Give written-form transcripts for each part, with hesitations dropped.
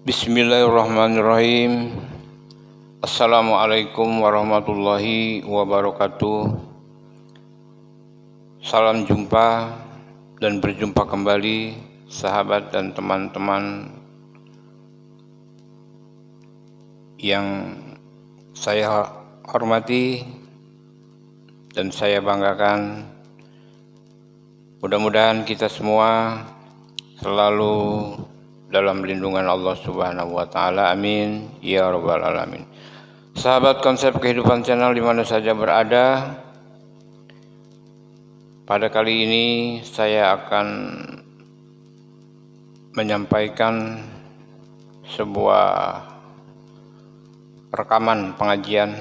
Bismillahirrahmanirrahim. Assalamualaikum warahmatullahi wabarakatuh. Salam jumpa dan berjumpa kembali sahabat dan teman-teman yang saya hormati dan saya banggakan. Mudah-mudahan kita semua selalu dalam lindungan Allah Subhanahu wa taala. Amin ya rabbal alamin. Sahabat Konsep Kehidupan Channel di mana saja berada, pada kali ini saya akan menyampaikan sebuah rekaman pengajian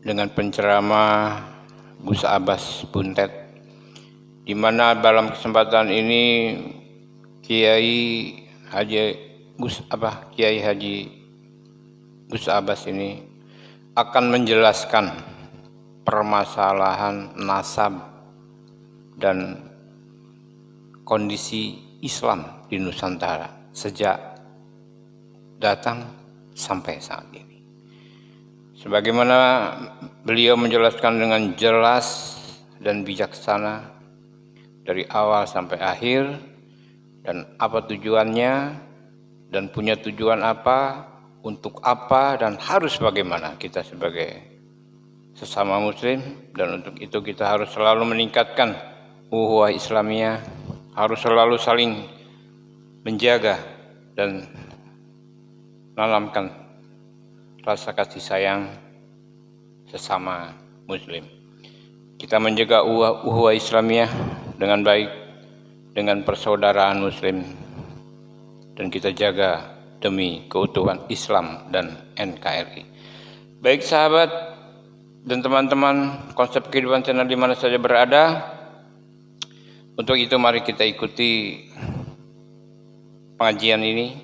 dengan penceramah Gus Abbas Buntet, di mana dalam kesempatan ini Kiai Haji Gus Abbas ini akan menjelaskan permasalahan nasab dan kondisi Islam di Nusantara sejak datang sampai saat ini. Sebagaimana beliau menjelaskan dengan jelas dan bijaksana dari awal sampai akhir, dan apa tujuannya, dan punya tujuan apa, untuk apa, dan harus bagaimana kita sebagai sesama muslim. Dan untuk itu kita harus selalu meningkatkan ukhuwah Islamiyah, harus selalu saling menjaga dan menanamkan rasa kasih sayang sesama muslim. Kita menjaga ukhuwah Islamiyah dengan baik, dengan persaudaraan muslim, dan kita jaga demi keutuhan Islam dan NKRI. Baik sahabat dan teman-teman Konsep Kehidupan Channel di mana saja berada, untuk itu mari kita ikuti pengajian ini,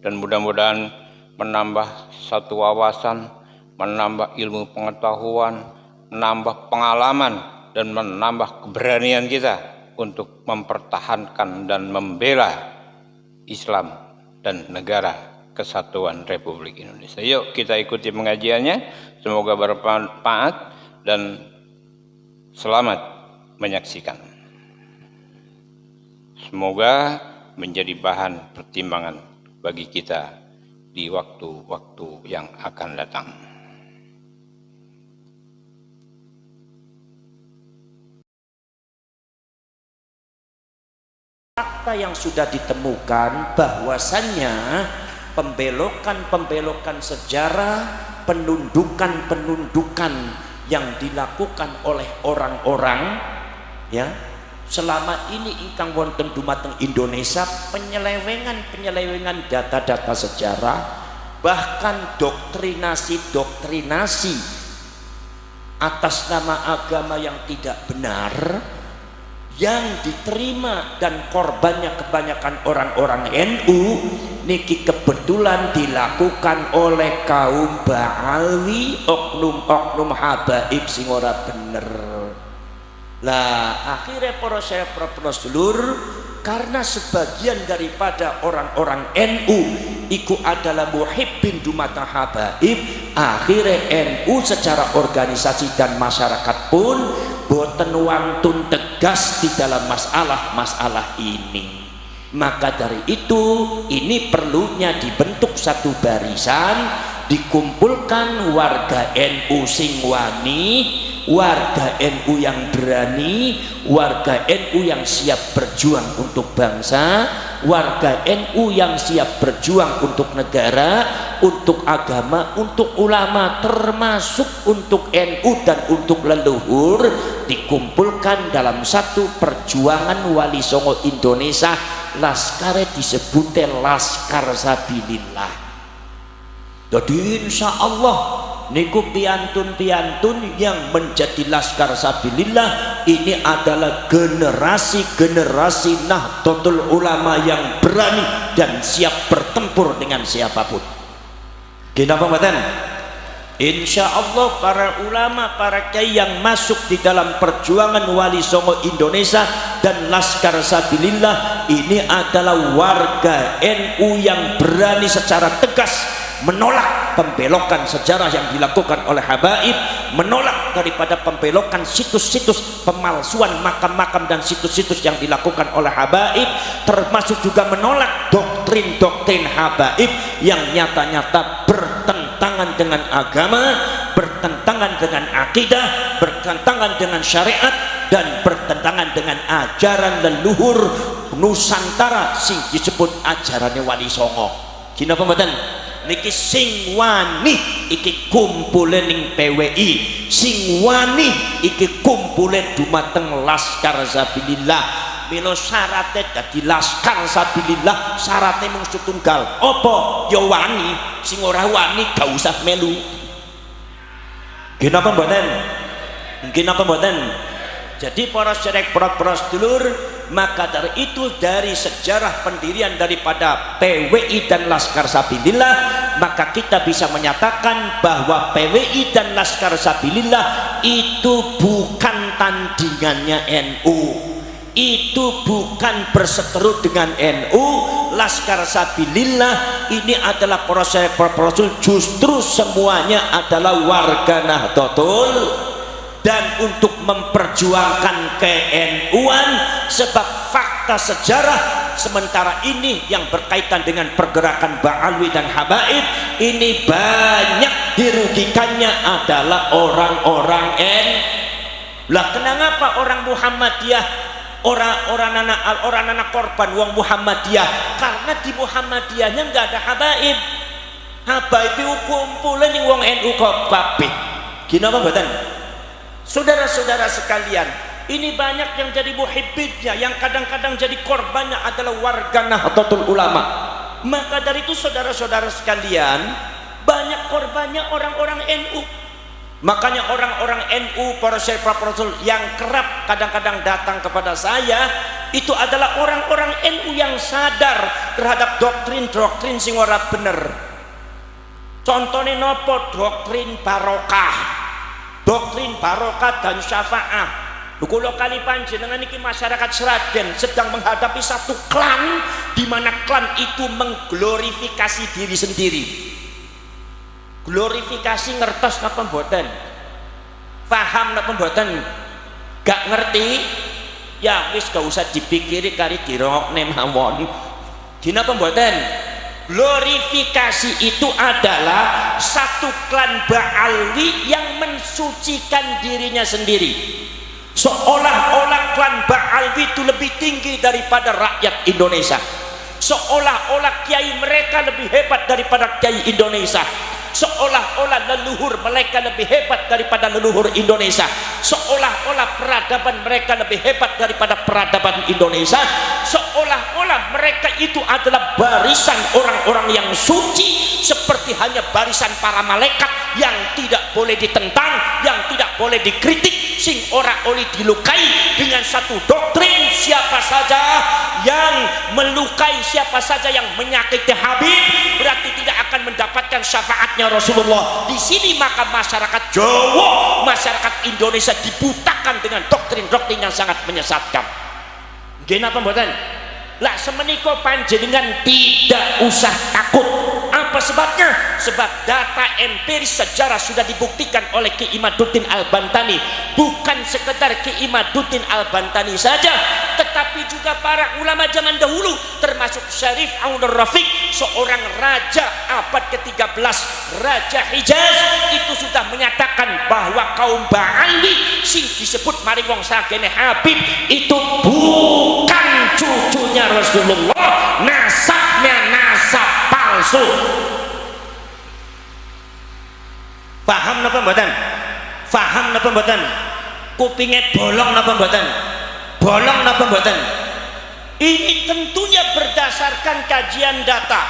dan mudah-mudahan menambah satu wawasan, menambah ilmu pengetahuan, menambah pengalaman, dan menambah keberanian kita untuk mempertahankan dan membela Islam dan negara kesatuan Republik Indonesia. Yuk kita ikuti pengajiannya, semoga bermanfaat dan selamat menyaksikan. Semoga menjadi bahan pertimbangan bagi kita di waktu-waktu yang akan datang. Fakta yang sudah ditemukan bahwasannya pembelokan sejarah, penundukan yang dilakukan oleh orang-orang ya selama ini ingkang wonten dumateng Indonesia, penyelewengan data-data sejarah, bahkan doktrinasi atas nama agama yang tidak benar yang diterima dan korbannya kebanyakan orang-orang NU niki kebetulan dilakukan oleh kaum Ba'alwi, oknum habaib sing ora bener. Lah akhirnya para sedulur, karena sebagian daripada orang-orang NU iku adalah muhibbin dumateng habaib, akhirnya NU secara organisasi dan masyarakat pun boten wantun tegas di dalam masalah ini. Maka dari itu ini perlunya dibentuk satu barisan, dikumpulkan warga NU sing wani, warga NU yang berani, warga NU yang siap berjuang untuk bangsa, warga NU yang siap berjuang untuk negara, untuk agama, untuk ulama, termasuk untuk NU dan untuk leluhur, dikumpulkan dalam satu perjuangan Wali Songo Indonesia. Laskare disebutnya Laskar Sabilillah. Jadi insya Allah niku piantun yang menjadi Laskar Sabilillah ini adalah generasi Nahdlatul Ulama yang berani dan siap bertempur dengan siapapun. Kenapa mboten? Insya Allah para ulama, para kiai yang masuk di dalam perjuangan Wali Songo Indonesia dan Laskar Sabilillah ini adalah warga NU yang berani secara tegas menolak pembelokan sejarah yang dilakukan oleh habaib, menolak daripada pembelokan situs-situs pemalsuan makam-makam dan situs-situs yang dilakukan oleh habaib, termasuk juga menolak doktrin-doktrin habaib yang nyata-nyata bertentangan dengan agama, bertentangan dengan akidah, bertentangan dengan syariat, dan bertentangan dengan ajaran leluhur Nusantara sing disebut ajarannya Wali Songo. Gina pembadan niki sing wani iki kumpule ning PWI, sing wani iki kumpule dumateng Laskar Sabilillah. Milo syaratnya dadi Laskar Sabilillah syaratnya mung setunggal, apa ya wani, sing ora wani gak usah melu. Kenapa mboten? Kenapa mboten? Jadi para syarek, para sedulur, maka dari itu dari sejarah pendirian daripada PWI dan Laskar Sabilillah, maka kita bisa menyatakan bahwa PWI dan Laskar Sabilillah itu bukan tandingannya NU, itu bukan berseteru dengan NU. Laskar Sabilillah ini adalah para syarek, para rasul, justru semuanya adalah warga Nahdlatul, dan untuk memperjuangkan ke-NU-an, sebab fakta sejarah sementara ini yang berkaitan dengan pergerakan Ba'alwi dan Habaib ini banyak dirugikannya adalah orang-orang Lah kenapa orang Muhammadiyah, orang anak korban wong Muhammadiyah? Karena di Muhammadiyahnya nggak ada Habaib. Habaib itu kumpulan ning wong NU kabeh. Gimana mboten? Saudara-saudara sekalian, ini banyak yang jadi muhibbidnya, yang kadang-kadang jadi korbannya adalah warga Nahdlatul Ulama. Maka dari itu saudara-saudara sekalian, banyak korbannya orang-orang NU. Makanya orang-orang NU, para syekh, para rasul yang kerap kadang-kadang datang kepada saya, itu adalah orang-orang NU yang sadar terhadap doktrin-doktrin sing ora bener. Contohnya nopo? Doktrin barokah, doktrin barokah dan syafaah. Kula kali panjenengan iki masyarakat Sragen sedang menghadapi satu klan di mana klan itu mengglorifikasi diri sendiri. Glorifikasi ngertos napa mboten? Paham napa mboten? Gak ngerti? Ya wis gak usah dipikiri kari dirokne mawon. Dina apa mboten? Glorifikasi itu adalah satu klan Ba'alwi yang mensucikan dirinya sendiri, seolah-olah klan Ba'alwi itu lebih tinggi daripada rakyat Indonesia, seolah-olah kiai mereka lebih hebat daripada kiai Indonesia, seolah-olah leluhur mereka lebih hebat daripada leluhur Indonesia, seolah-olah peradaban mereka lebih hebat daripada peradaban Indonesia, seolah-olah mereka itu adalah barisan orang-orang yang suci, seperti hanya barisan para malaikat yang tidak boleh ditentang, yang tidak boleh dikritik, sing ora oleh dilukai dengan satu doktrin. Siapa saja yang melukai, siapa saja yang menyakiti Habib berarti tidak akan mendapatkan syafaatnya Rasulullah. Di sini maka masyarakat Jawa, masyarakat Indonesia dibutakan dengan doktrin-doktrin yang sangat menyesatkan. Nggih napa mboten? Lah semenika panjenengan tidak usah takut. Apa sebabnya? Sebab data empiris sejarah sudah dibuktikan oleh Ki Imaduddin Al-Bantani. Bukan sekedar Ki Imaduddin Al-Bantani saja, tetapi juga para ulama zaman dahulu, termasuk Syarif Aunur Rafiq, seorang raja abad ke-13, Raja Hijaz, itu sudah menyatakan bahwa kaum Ba'alwi sing disebut mari wong sagene Habib itu bukan cucunya Rasulullah, nasabnya nasab palsu. Paham napa mboten? Paham napa mboten? Kupinge bolong napa mboten? Bolong napa mboten? Ini tentunya berdasarkan kajian data,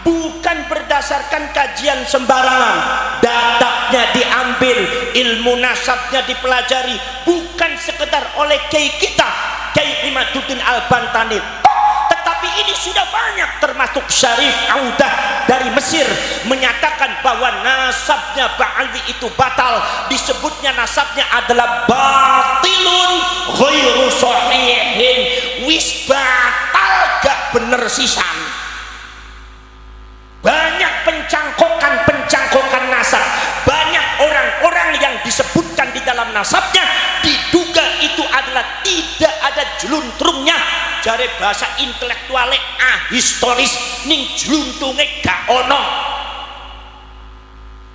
bukan berdasarkan kajian sembarangan. Datanya diambil, ilmu nasabnya dipelajari, bukan sekedar oleh kiai kita, Kiai Imaduddin Al-Bantani, tetapi ini sudah banyak, termasuk Syarif Audah dari Mesir menyatakan bahwa nasabnya Ba'alwi itu batal, disebutnya nasabnya adalah batilun ghairu sahihin, wis batal gak bener sisan. Banyak pencangkokan nasab, banyak orang-orang yang disebutkan di dalam nasabnya diduga itu adalah tidak ada jeluntrungnya, jare bahasa intelektuale ahistoris, ning jeluntunge gak ono.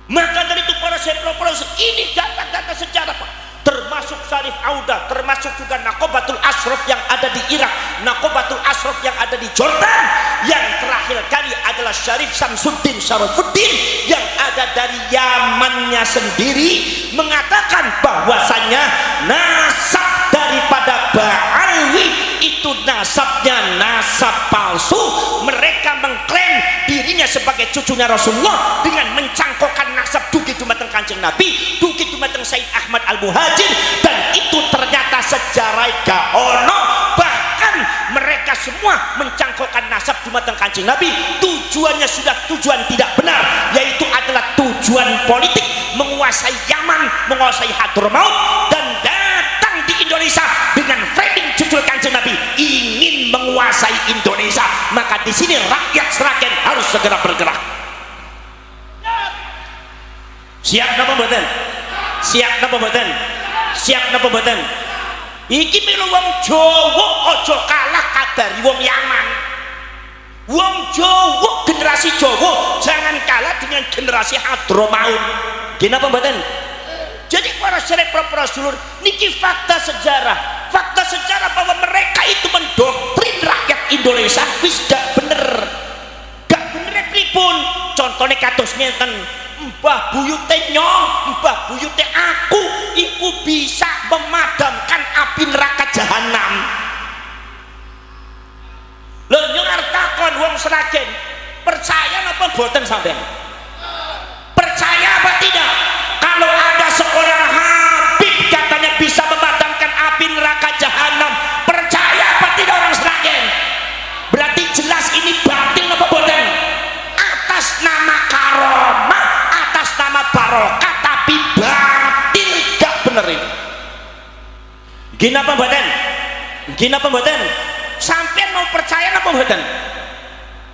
Maka dari itu para sepro-pros ini data-data sejarah Pak, termasuk Syarif Auda, termasuk juga Naqobatul Ashraf yang ada di Irak, Naqobatul Ashraf yang ada di Jordan, yang terakhir kali adalah Syarif Samsuddin Syarafuddin yang ada dari Yamannya sendiri, mengatakan bahwasannya nasab daripada Ba'alwi itu nasabnya nasab palsu. Mereka mengklaim dirinya sebagai cucunya Rasulullah dengan mencangkokkan nasab dugi dumateng Kanjeng Nabi, dugi dumateng Said Ahmad Al-Muhajir, dan itu ternyata sejarah gak ono. Bahkan mereka semua mencangkokkan nasab dumateng Kanjeng Nabi, tujuannya sudah tujuan tidak benar, yaitu adalah tujuan politik, menguasai Yaman, menguasai Hadramaut, dan datang di Indonesia dengan framing judul Kanjeng Nabi ingin menguasai Indonesia. Maka di sini rakyat Sragen harus segera bergerak. Siap napa mboten? Siap napa mboten? Siap napa mboten? Iki milu wong Jawa aja kalah kadari wong Yaman. Wong Jawa, generasi Jawa jangan kalah dengan generasi Hadramaut. Nggih napa mboten? Jadi para para sedulur, niki fakta sejarah. Fakta sejarah bahwa mereka itu mendoktrin rakyat Indonesia wis gak bener. Gak bener pripun? Contohnya kados ngenten, Mbah buyute nyong, mbah buyute aku iku bisa memadamkan api neraka jahanam. Lho nyong arep takon wong Sragen, percaya napa mboten sampean? Percaya apa tidak? Kalau ada seorang Habib katanya bisa memadamkan api neraka jahanam, percaya apa tidak orang Sragen? Berarti jelas ini batil apa mboten? Atas nama karomah, atas nama barokah, tapi batil gak bener ini. Gini apa mboten? Gini apa mboten? Sampean mau percaya apa mboten?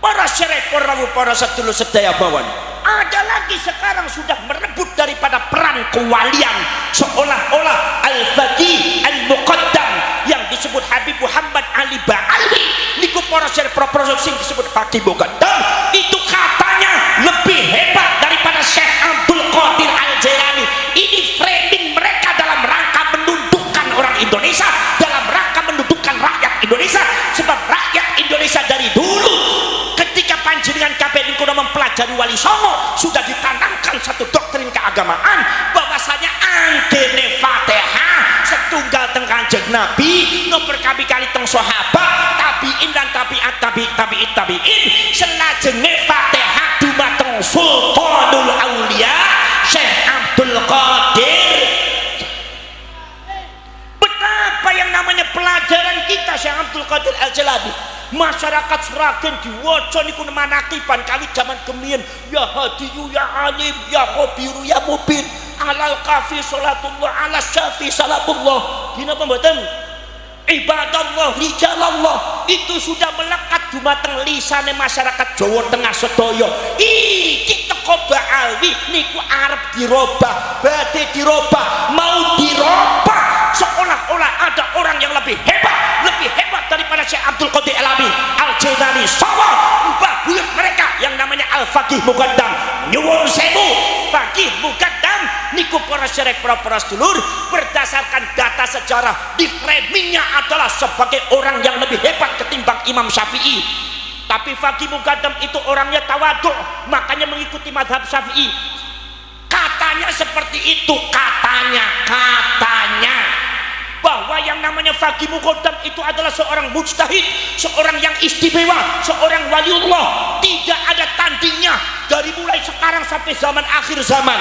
Para syarif, para sedulur sedaya bawon, ada lagi sekarang sudah merebut daripada peran kewalian, seolah-olah Al-Faqih Al-Muqaddam yang disebut Habib Muhammad Ali Ba'alwi niku para syarif sing disebut Faqih Muqaddam itu katanya lebih hebat daripada Syekh Abdul Qadir Al-Jailani. Ini framing mereka dalam rangka menundukkan orang Indonesia, dalam rangka menundukkan rakyat Indonesia. Sebab rakyat Indonesia dari dulu ketika panjenengan kabeh niku mempelajari Wali Songo sudah ditanamkan satu doktrin keagamaan bahwasanya anggene Fatihah setunggal teng Kanjeng Nabi, nomor kali teng sahabat, tabiin dan tabiin selajenge Fatihah dumateng Sultanul Aulia Syekh Abdul Qadir. Betapa yang namanya pelajaran kita Syekh Abdul Qadir Al-Jalani, masyarakat Sragen diwaca niku manakiban kali zaman kemien, ya hadiyu ya alim ya khabiru ya mubin alal kafi salatullah ala syafi salatullah. Gini apa mboten? Ibadallah rijalallah itu sudah melekat dumateng lisane masyarakat Jawa Tengah sedaya. Iki teko Ba'alwi niku arep dirobah, badhe dirobah, mau dirobah seolah-olah ada orang yang lebih hebat daripada Syekh Abdul Qadir Al-Jailani sama mbah buyut mereka yang namanya Al-Faqih Muqaddam. Nyuwun sewu, Faqih Muqaddam niku para syarif para sedulur berdasarkan data sejarah di framingnya adalah sebagai orang yang lebih hebat ketimbang Imam Syafi'i. Tapi Faqih Muqaddam itu orangnya tawadhu, makanya mengikuti madhab Syafi'i. Katanya seperti itu, katanya bahwa yang namanya Faqih Muqaddam itu adalah seorang mujtahid, seorang yang istimewa, seorang waliullah, tidak ada tandingnya dari mulai sekarang sampai zaman akhir zaman.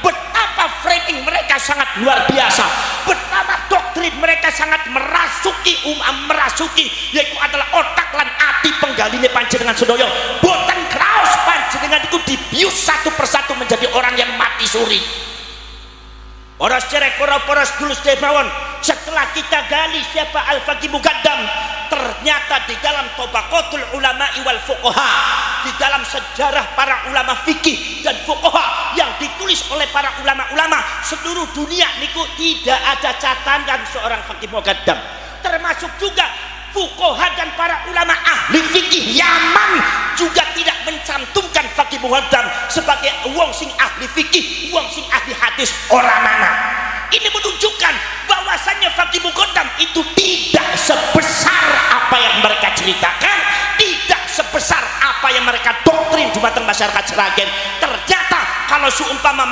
Betapa framing mereka sangat luar biasa, betapa doktrin mereka sangat merasuki yaitu adalah otak lan ati penggaline panjenengan sedaya. Boten kraos panjenengan itu dibius satu persatu menjadi orang yang mati suri. Para sedulur sedaya mawon, setelah kita gali siapa Al-Faqih Muqaddam, ternyata di dalam tabaqatul ulama wal fuqaha, di dalam sejarah para ulama fikih dan fuqaha yang ditulis oleh para ulama-ulama seluruh dunia niku tidak ada catatan seorang faqih muqaddam, termasuk juga fuqaha dan para ulama ahli fikih Yaman juga tidak mencantumkan faqih muqaddam sebagai wong sing ahli fikih, wong sing ahli hadis orang mana. Ini menunjukkan bahwasannya faqih muqaddam itu tidak sebesar apa yang mereka ceritakan, tidak sebesar apa yang mereka doktrin di mata masyarakat Sragen. Ternyata kalau seumpama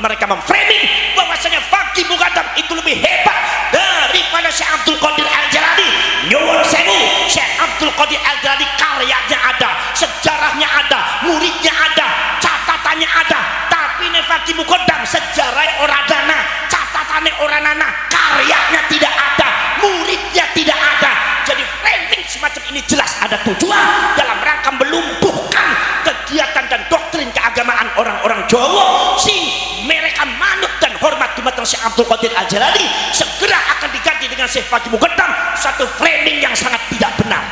mereka memframing bahwasanya faqih muqaddam itu lebih hebat daripada Syekh Abdul Qadir Al-Jalani, nyuwun sewu, Syekh Abdul Qadir Al-Jalani karyanya ada, sejarahnya ada, muridnya ada, catatannya ada, tapi ne faqih muqaddam sejarah ora dana, catatannya ora nana, karyanya tidak ada, muridnya tidak ada. Jadi framing semacam ini jelas ada tujuan dalam rangka melumpuhkan kegiatan dan doktrin keagamaan orang-orang Jawa sing mereka manut dan hormat di mata Syekh Abdul Qadir Al-Jalani segera akan diganti dengan Syekh faqih muqaddam, satu framing yang sangat tidak benar.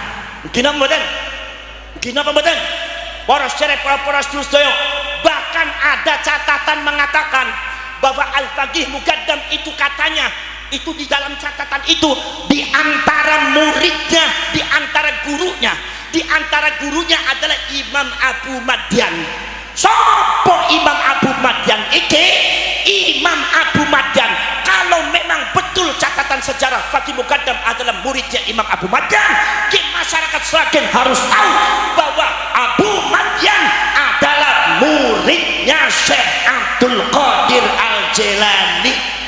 Gina mboten? Gina apa mboten? Para sedherek para sedaya, bahkan ada catatan mengatakan bahwa al-faqih muqaddam itu katanya itu di dalam catatan itu di antara muridnya, di antara gurunya adalah Imam Abu Madyan. Sopo Imam Abu Madyan iki? Imam Abu Madyan, kalau memang betul catatan sejarah faqih muqaddam adalah muridnya Imam Abu Madyan, masyarakat Sragen harus tahu bahwa Abu Madyan adalah muridnya Syekh Abdul Qadir Al-Jalani.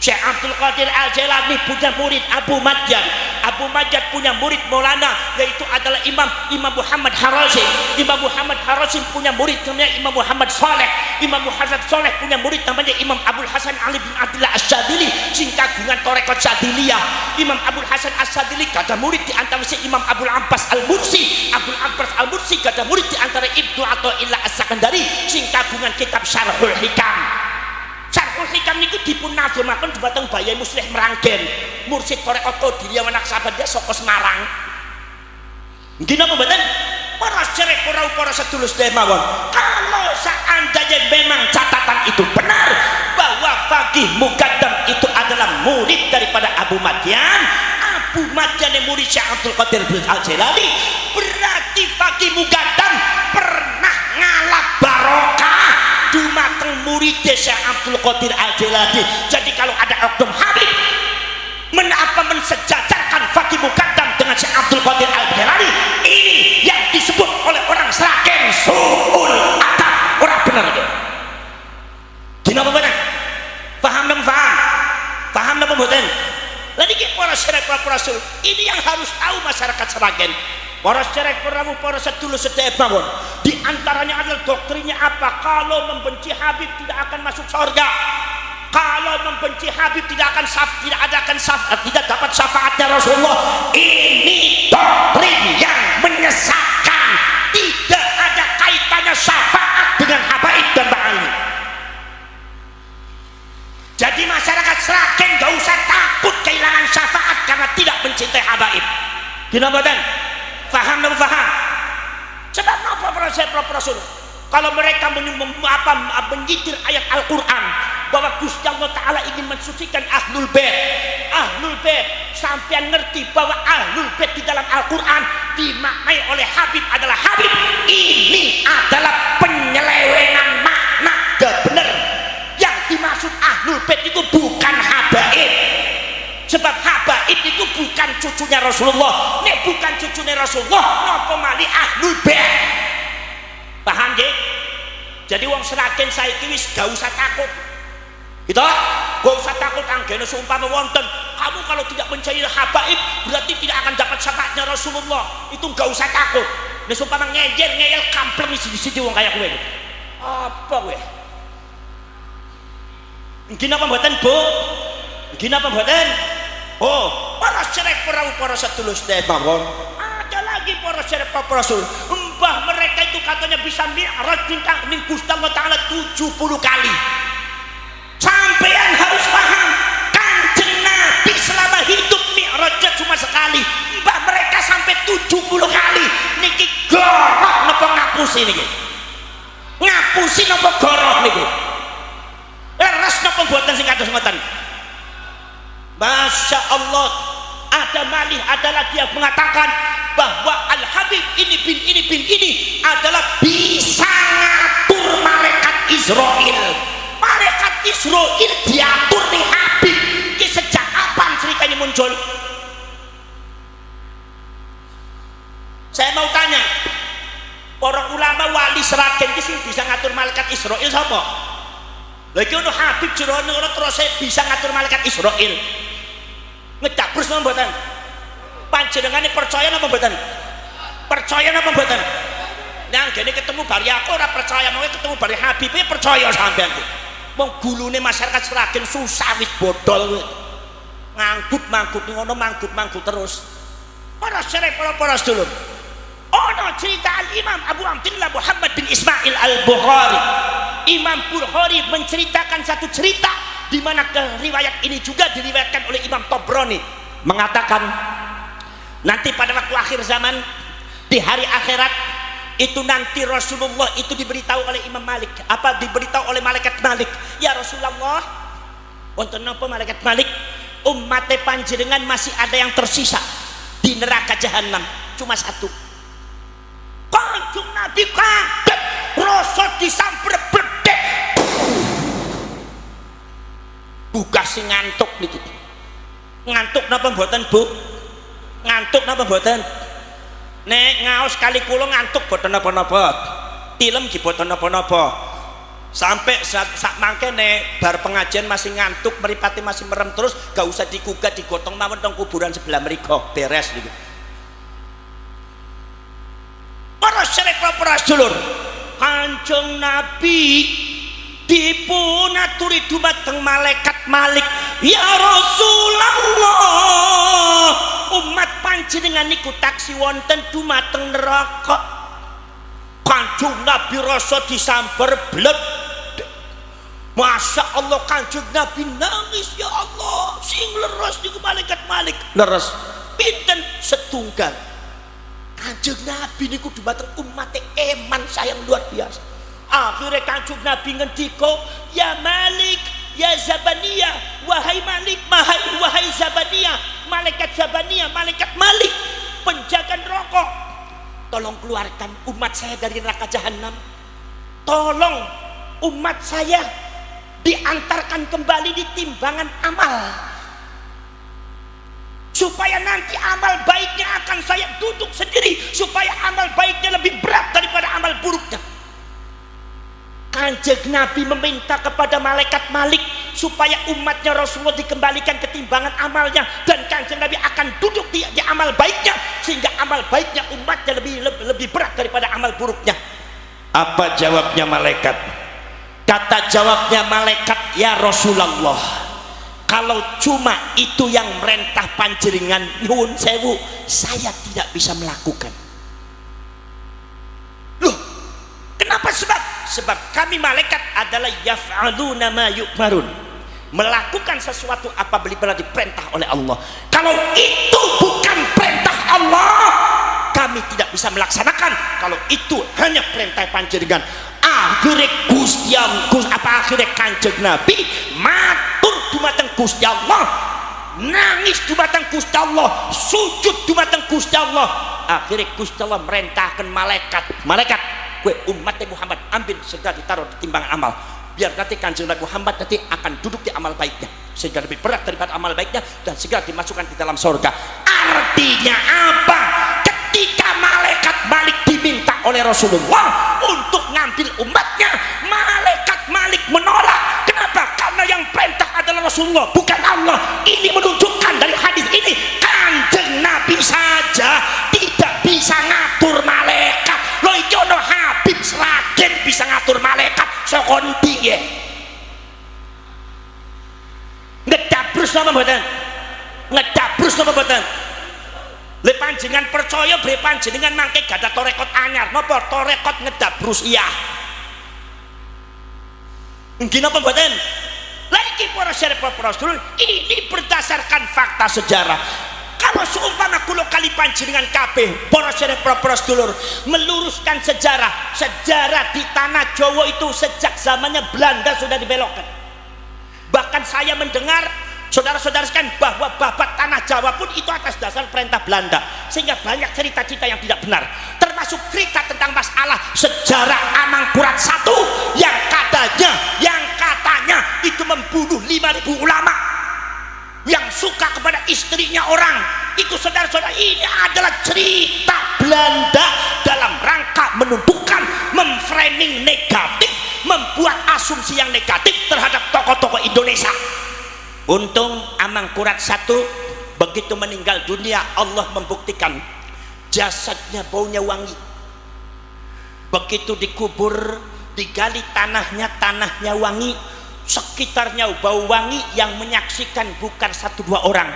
Syekh Abdul Qadir Al-Jalani punya murid Abu Madyan. Abu Madyan punya murid Maulana, yaitu adalah Imam Muhammad Harazim. Imam Muhammad Harazim punya murid namanya Imam Muhammad Saleh. Imam Muhammad Saleh punya murid namanya Imam Abdul Hasan Ali bin Abdullah Asy-Syadzili, sing kagungan tarekat Syadziliyah. Imam Abdul Hasan Asy-Syadzili kada murid di antara si Imam Abdul Abbas Al-Mursi. Abdul Abbas Al-Mursi kada murid di antara Ibnu Athaillah As-Sakandari, sing kagungan kitab Syarhul Hikam. Syarhul Hikam niku dipun nadhemaken dhumateng Bayi Muslih Meranggen, mursid tarekat Qadiriyah Wanaksabandia saka Semarang. Nggih napa mboten? Para sedherek para sedulur sedaya mawon, kalau seandainya memang catatan itu benar bahwa faqih muqaddam itu adalah murid daripada Abu Madyan, Abu Madyan yang murid Syekh Abdul Qadir Al-Jalani, berarti faqih muqaddam pernah ngalap barokah dumateng murid Syekh Abdul Qadir Al-Jalani. Jadi kalau ada oknum Habib mensejajarkan faqih muqaddam dengan Syekh Abdul Qadir Al-Jalani, ini yang disebut oleh orang Sragen su'ul adab, orang benar itu. Dina apa benar? Paham dan paham? Paham dan pemboten? Lagi para sedherek para rasul, ini yang harus tahu masyarakat Sragen. Para sedherek para sedulur sedaya mawon, di antaranya adalah doktrinnya apa? Kalau membenci Habib tidak akan masuk surga. Kalau membenci Habib tidak dapat syafaatnya Rasulullah. Ini doktrin yang menyesatkan. Tidak ada kaitannya syafaat dengan habaib dan ba'ali. Jadi masyarakat Sragen gak usah takut kehilangan syafaat karena tidak mencintai habaib. Gina mboten? Faham dan faham? Sebab apa para rasul? Kalau mereka menyitir ayat Al-Quran bahwa Gusti Allah Ta'ala ingin mensucikan Ahlul Bait, sampean ngerti bahwa Ahlul Bait di dalam Al-Quran dimaknai oleh Habib adalah Habib. Ini adalah penyelewengan makna gak bener. Yang dimaksud Ahlul Bait itu bukan habaib, sebab habaib itu bukan cucunya Rasulullah. Nek bukan cucunya Rasulullah, napa malih Ahlul Bait? Paham nggih? Jadi wong Sragen saiki wis gak usah takut. Gitu? Gak usah takut anggene seumpama wonten kamu kalau tidak mencari habaib berarti tidak akan dapat syafaatnya Rasulullah. Itu gak usah takut. Nek seumpama ngeyel kampleng siji-siji wong kaya kowe. Apa kowe? Nggih napa mboten, Bu? Nggih napa mboten? Oh, para sedherek para sedulur sedaya mawon. Ada lagi para sedherek para rasul. Mbah mereka itu katanya bisa mi'raj ning Gusti Allah Ta'ala 70 kali. Sampean harus paham, Kanjeng Nabi selama hidup mi'rajnya cuma sekali. Mbah mereka ngapusi niki. Ngapusi napa goroh niki? Leres napa mboten sing kados ngoten? Masya Allah, ada malih, ada lagi yang mengatakan bahwa Al-Habib ini adalah bisa ngatur malaikat Israel. Malaikat Israel diatur nih Habib. Ini sejak kapan ceritanya muncul? Saya mau tanya, para ulama wali Seragen ini sih bisa ngatur malaikat Israel siapa? Lagi ono Habib Jirono terus saya bisa ngatur malaikat Israel. Ngedabrus napa mboten? Panjenengane percaya napa mboten? Percaya napa mboten? Nang gene ketemu bari aku ora percaya, mau ketemu bari Habib ya percaya sampean. Wong gulune masyarakat Seragen susah wis bodol. Nganggut-manggut ngono manggut-manggut terus. Para syarif para sedulur. Ono cerita Al-Imam Abu Abdillah Muhammad bin Ismail Al-Bukhari. Imam Bukhari menceritakan satu cerita di mana riwayat ini juga diriwayatkan oleh Imam Tabrani, mengatakan nanti pada waktu akhir zaman di hari akhirat itu nanti Rasulullah itu diberitahu oleh Imam Malik, apa diberitahu oleh malaikat Malik, ya Rasulullah, untuk napa malaikat Malik, umat panjenengan masih ada yang tersisa di neraka jahanam, cuma satu. Kanjeng Nabi kaget, rasa disamper bledek. Buka sing ngantuk niki. Ngantuk napa mboten, Bu? Ngantuk napa mboten? Nek ngaos kali kula ngantuk boten napa-napa. Tilem ki boten napa-napa. Sampai sak mangke nek bar pengajian masih ngantuk, mripate masih merem terus, gak usah digugat, digotong mawon teng kuburan sebelah mriku, beres niku. Para syarif para sedulur, Kanjeng Nabi dipun aturi dumateng malaikat Malik, ya Rasulullah, umat panjenengan niku taksi wonten dumateng neraka. Kanjeng Nabi rasa disamper bled. Masya Allah, Kanjeng Nabi nangis, ya Allah, sing leres niku malaikat Malik. Leres pinten setunggal. Kanjeng Nabi niku dumateng umat eman sayang luar biasa. Akhirnya Kanjeng Nabi ngendika, ya Malik, ya Zabaniyah, wahai Malik, wahai Zabaniyah, malaikat Zabaniyah, malaikat Malik, penjaga neraka, tolong keluarkan umat saya dari neraka jahanam. Tolong umat saya diantarkan kembali di timbangan amal, supaya nanti amal baiknya akan saya duduk sendiri, supaya amal baiknya lebih berat daripada amal buruknya. Kanjeng Nabi meminta kepada malaikat Malik supaya umatnya Rasulullah dikembalikan ke timbangan amalnya, dan Kanjeng Nabi akan duduk di amal baiknya, sehingga amal baiknya umatnya lebih berat daripada amal buruknya. Apa jawabnya malaikat? Kata jawabnya malaikat, ya Rasulullah, kalau cuma itu yang merintah panjenengan, nyuwun sewu, saya tidak bisa melakukan. Loh, kenapa? Sebab kami malaikat adalah yaf'aluna ma yu'marun, melakukan sesuatu apabila diperintah oleh Allah. Kalau itu bukan perintah Allah, kami tidak bisa melaksanakan. Kalau itu hanya perintah panjenengan. Akhirnya akhirnya Kanjeng Nabi matur dumateng Gusti Allah, nangis dumateng Gusti Allah, sujud dumateng Gusti Allah. Akhirnya Gusti Allah merintahkan malaikat, kue umat Muhammad ambil segera ditaruh di timbangan amal, biar nanti Kanjeng Nabi Muhammad nanti akan duduk di amal baiknya, sehingga lebih berat daripada amal baiknya, dan segera dimasukkan di dalam surga. Artinya apa? Ketika malaikat Malik diminta oleh Rasulullah untuk ngambil umatnya, malaikat Malik menolak. Kenapa? Karena yang perintah adalah Rasulullah, bukan Allah. Ini menunjukkan dari hadis ini, Kanjeng Nabi saja tidak bisa ngatur malaikat. Loh, iki ono Habib Seragen bisa ngatur malaikat, saka ndi ya? Ngedabrus napa mboten? Ngedabrus napa mboten? Le panjenengan percaya bre panjenengan mangke gadah torekot anyar, napa torekot ngedabrus iya? Nggih napa mboten? Lah iki para syarif para sedulur, ini berdasarkan fakta sejarah. Kalau seumpama kula kali panjenengan kabeh para sedulur meluruskan sejarah di tanah Jawa itu sejak zamannya Belanda sudah dibelokkan. Bahkan saya mendengar saudara-saudara sekalian bahwa babat tanah Jawa pun itu atas dasar perintah Belanda, sehingga banyak cerita-cerita yang tidak benar, termasuk cerita tentang masalah sejarah Amangkurat I yang katanya itu membunuh 5.000 ulama yang suka kepada istrinya orang. Itu saudara-saudara, ini adalah cerita Belanda dalam rangka menunjukkan, memframing negatif, membuat asumsi yang negatif terhadap tokoh-tokoh Indonesia. Untung Amangkurat I begitu meninggal dunia Allah membuktikan jasadnya baunya wangi. Begitu dikubur, digali tanahnya wangi, sekitarnya bau wangi, yang menyaksikan bukan 1-2 orang,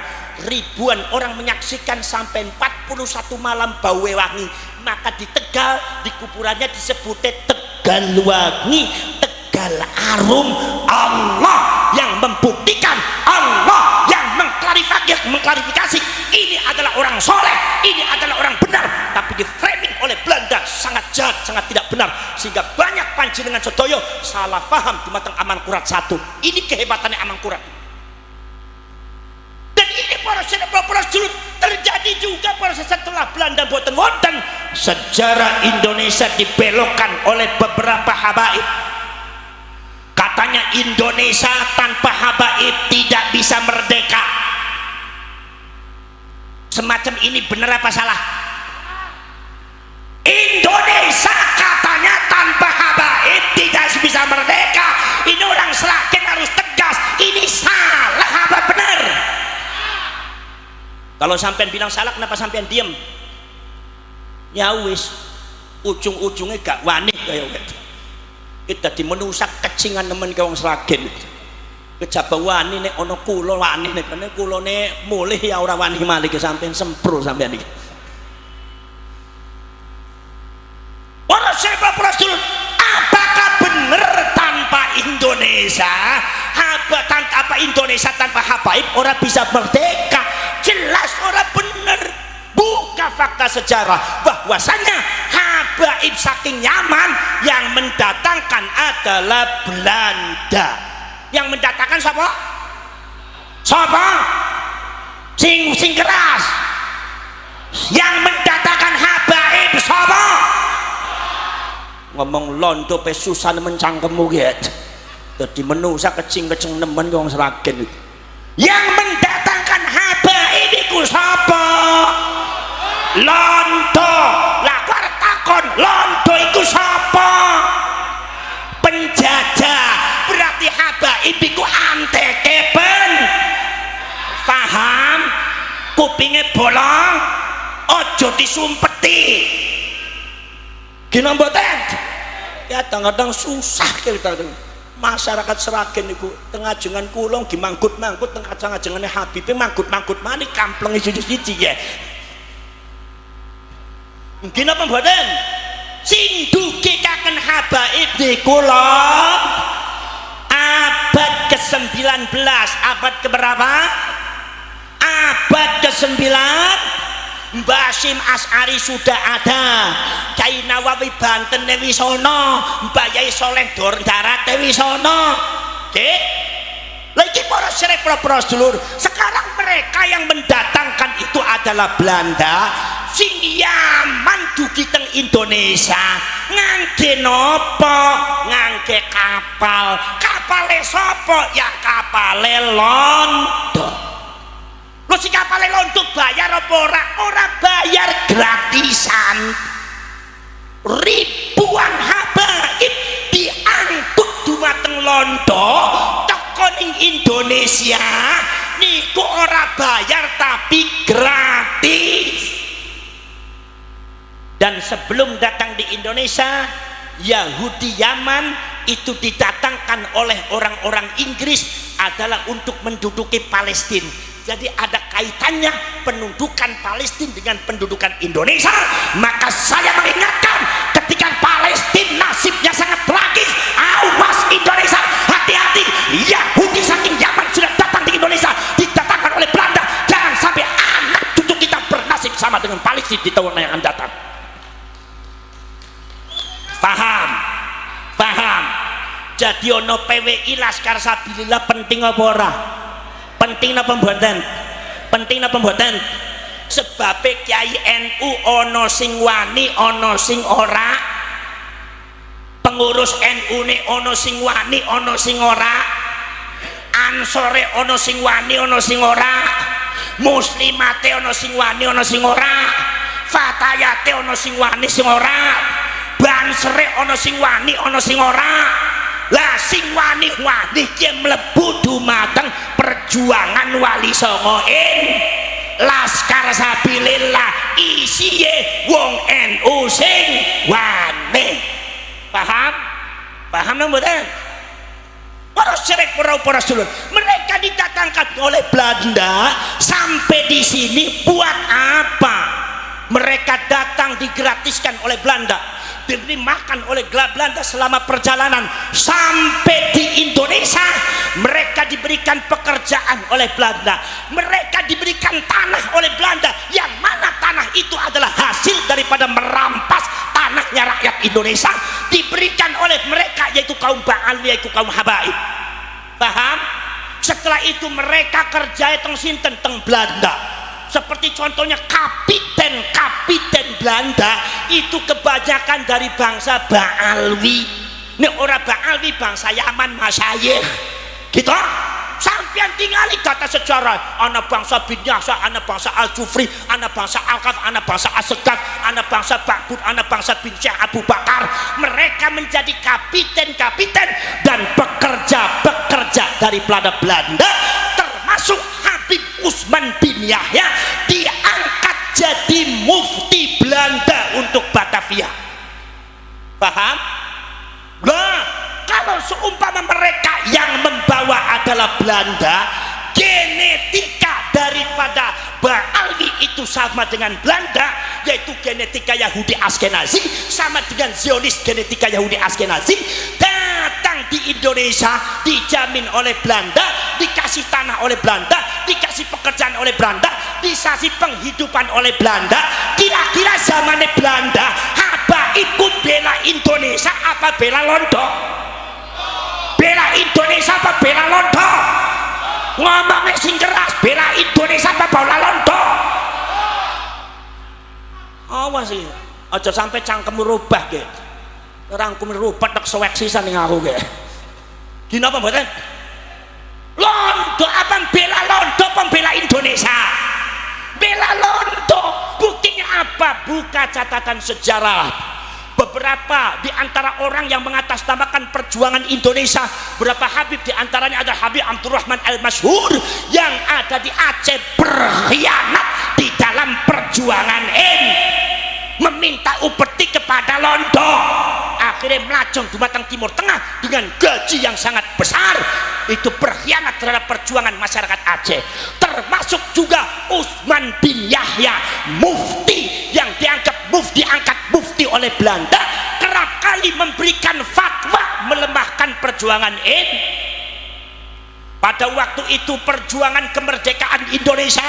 ribuan orang menyaksikan sampai 41 malam bau wangi. Maka di Tegal, di kuburannya disebutnya Tegal Wangi, Tegal Arum. Allah yang membuktikan, Allah yang mengklarifikasi ini adalah orang soleh, ini adalah orang benar, tapi di framing oleh Belanda sangat jahat, sangat tidak benar, sehingga banyak panjenengan sedoyo salah paham dumateng Amangkurat I. Ini kehebatannya Amangkurat. Dan ini para sedulur terjadi juga pada setelah Belanda boten wonten, sejarah Indonesia dibelokkan oleh beberapa habaib. Katanya Indonesia tanpa habaib tidak bisa merdeka. Semacam ini benar apa salah? Indonesia katanya tanpa habaib tidak bisa merdeka. Ini orang Sragen harus tegas. Ini salah apa benar? Kalau sampean bilang salah, kenapa sampean diem? Ya wis, ujung-ujungnya gak wani kayak gitu. Kita dimenusak kecingan nemen ke wong Sragen. Kejaba wani nek ana kula wani nek kene kulane mulih ya ora wani malih ke sampean sempro sampean iki. Ora sebab Rasul, apakah benar tanpa Indonesia, tanpa Indonesia tanpa habaib ora bisa merdeka? Jelas ora benar. Buka fakta sejarah bahwasanya habaib saking Yaman yang mendatangkan adalah Belanda. Yang mendatangkan siapa? Siapa? Sing keras. Yang mendatangkan habaib siapa? Ngomong londo pe susah nemen cangkemmu gitu. Dadi menusa kecing-kecing nemen wong Sragen itu. Yang mendatangkan habaib iku siapa? Londo. Lah kok takon londo iku siapa? Penjajah. Berarti habaib iku anteke ben. Paham? Kupinge bolong, ojo disumpeti. Gina mboten? Ya kadang-kadang susah kita masyarakat Sragen niku tengah jengan kulong dimangkut-mangkut tengah kajang-kajangane Habib mangkut-mangkut mani kampleng siji-siji ya. Mungkin apa mboten? Sing dukikaken habaib niku lho abad ke-19, abad keberapa? Abad ke-9. Mbah Hasyim Asy'ari sudah ada, Kyai Nawawi Banten wis ana, Mbah Yai Soleh Darat wis ana. Nggih. Lagi para sedulur, sekarang mereka yang mendatangkan itu adalah Belanda. Sing Yaman dugi teng Indonesia ngangge nopo? Ngangge kapal. Kapale sapa? Ya kapale Londo. Lho si kapale Londo bayar apa ora? Ora bayar, gratisan. Ribuan habaib diangkut dumateng Londo teko ning Indonesia niku ora bayar tapi gratis. Dan sebelum datang di Indonesia, Yahudi Yaman itu didatangkan oleh orang-orang Inggris adalah untuk menduduki Palestina. Jadi ada kaitannya pendudukan Palestina dengan pendudukan Indonesia. Maka saya mengingatkan, ketika Palestina nasibnya sangat tragis, awas Indonesia, hati-hati. Yahudi saking Yaman sudah datang di Indonesia, didatangkan oleh Belanda. Jangan sampai anak cucu bersama dengan Palestina di tahun yang akan datang. Paham? Paham? Jadi ono PWI Laskar Sabilillah penting apa ora? Penting apa mboten? Penting apa mboten? Sebab Kiai NU ono sing wani, ono sing ora. Pengurus NU ne ono sing wani, ono sing ora. Ansore ono sing wani, ono sing ora. Muslimate ono sing wani, ono sing ora. Fatayate ono sing wani, sing ora. Bansere ono sing wani, ono sing ora. Lah sing wani-wani ki mlebu dumateng perjuangan Wali Songo Laskar Sabilillah isiye wong NU sing wani. Paham? Paham mboten? Para cerek para sedulur, mereka didatangkan oleh Belanda sampai di sini buat apa? Mereka datang digratiskan oleh Belanda, diberi makan oleh Belanda selama perjalanan sampai di Indonesia. Mereka diberikan pekerjaan oleh Belanda, mereka diberikan tanah oleh Belanda, yang mana tanah itu adalah hasil daripada merampas tanahnya rakyat Indonesia, diberikan oleh mereka, yaitu kaum Ba'alwi, yaitu kaum Habaib. Paham? Setelah itu mereka kerja teng sinten teng Belanda. Seperti contohnya kapiten Belanda itu kebanyakan dari bangsa Ba'alwi. Ini orang Ba'alwi bangsa Yaman, masyayikh gitu. Sampian tinggali kata sejarah, anak bangsa bin Yasa, anak bangsa Al-Jufri, anak bangsa Al-Qaf, anak bangsa As-Sedad, anak bangsa Ba'bud, anak bangsa bin Syekh Abu Bakar. Mereka menjadi kapiten dan pekerja dari Belanda, termasuk Habib Usman bin Yahya diangkat jadi mufti Belanda untuk Batavia. Paham? Nah, kalau seumpama mereka yang membawa adalah Belanda, genetika daripada Ba'alwi itu sama dengan Belanda, yaitu genetika Yahudi Askenazi, sama dengan Zionis genetika Yahudi Askenazi. Datang di Indonesia dijamin oleh Belanda, dikasih tanah oleh Belanda, dikasih pekerjaan oleh Belanda, dikasih penghidupan oleh Belanda. Kira-kira zamannya Belanda Habaib bela Indonesia apa bela Londo? Bela Indonesia apa bela Londo? Ngomongnya sing keras, bela Indonesia apa bela Londo? Awas sih, aja sampai cangkemmu rubah ge. Rangkum rubah tak sewek sisan ning aku ge. Gini apa mboten? Londo apa bela Londo apa bela Indonesia? Bela Londo. Buktinya apa? Buka catatan sejarah. Beberapa di antara orang yang mengatasnamakan perjuangan Indonesia, beberapa Habib di antaranya ada Habib Abdurrahman Al-Masyhur yang ada di Aceh berkhianat di dalam perjuangan meminta upeti kepada Londo, akhirnya melacung dumateng Timur Tengah dengan gaji yang sangat besar. Itu berkhianat terhadap perjuangan masyarakat Aceh. Termasuk juga Usman bin Yahya, mufti yang diangkat mufti oleh Belanda, kerap kali memberikan fatwa melemahkan perjuangan pada waktu itu. Perjuangan kemerdekaan Indonesia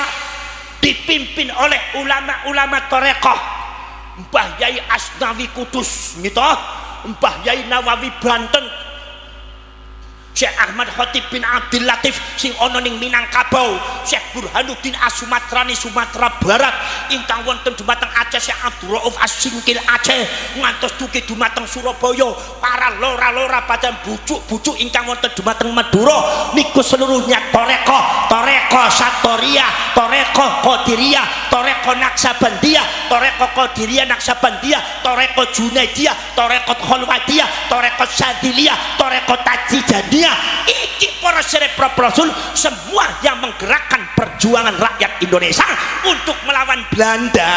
dipimpin oleh ulama-ulama Torekoh, Mbah Yai Asnawi Kudus gitu, Mbah Yai Nawawi Banten, Syekh Ahmad Khatib bin Abdul Latif sing ana ning Minangkabau, Syekh Burhanuddin Asumatrani Sumatera Barat, ingkang wonten dumateng Aceh Syekh Abdul Rauf As-Singkil Aceh, ngantos dugi dumateng Surabaya, para lora-lora padan bujuk-bujuk ingkang wonten dumateng Madura niku seluruhnya Toreko Satoria, Toreko Qadiriyah, Toreko Naksabandiyah, Toreko Qadiriyah Naksabandiyah, Toreko Junaidiyah, Toreko Khalwadiyah, Toreko Sadiliyah, Toreko Tajidaniyah. Iki para serebro Rasul, semua yang menggerakkan perjuangan rakyat Indonesia untuk melawan Belanda,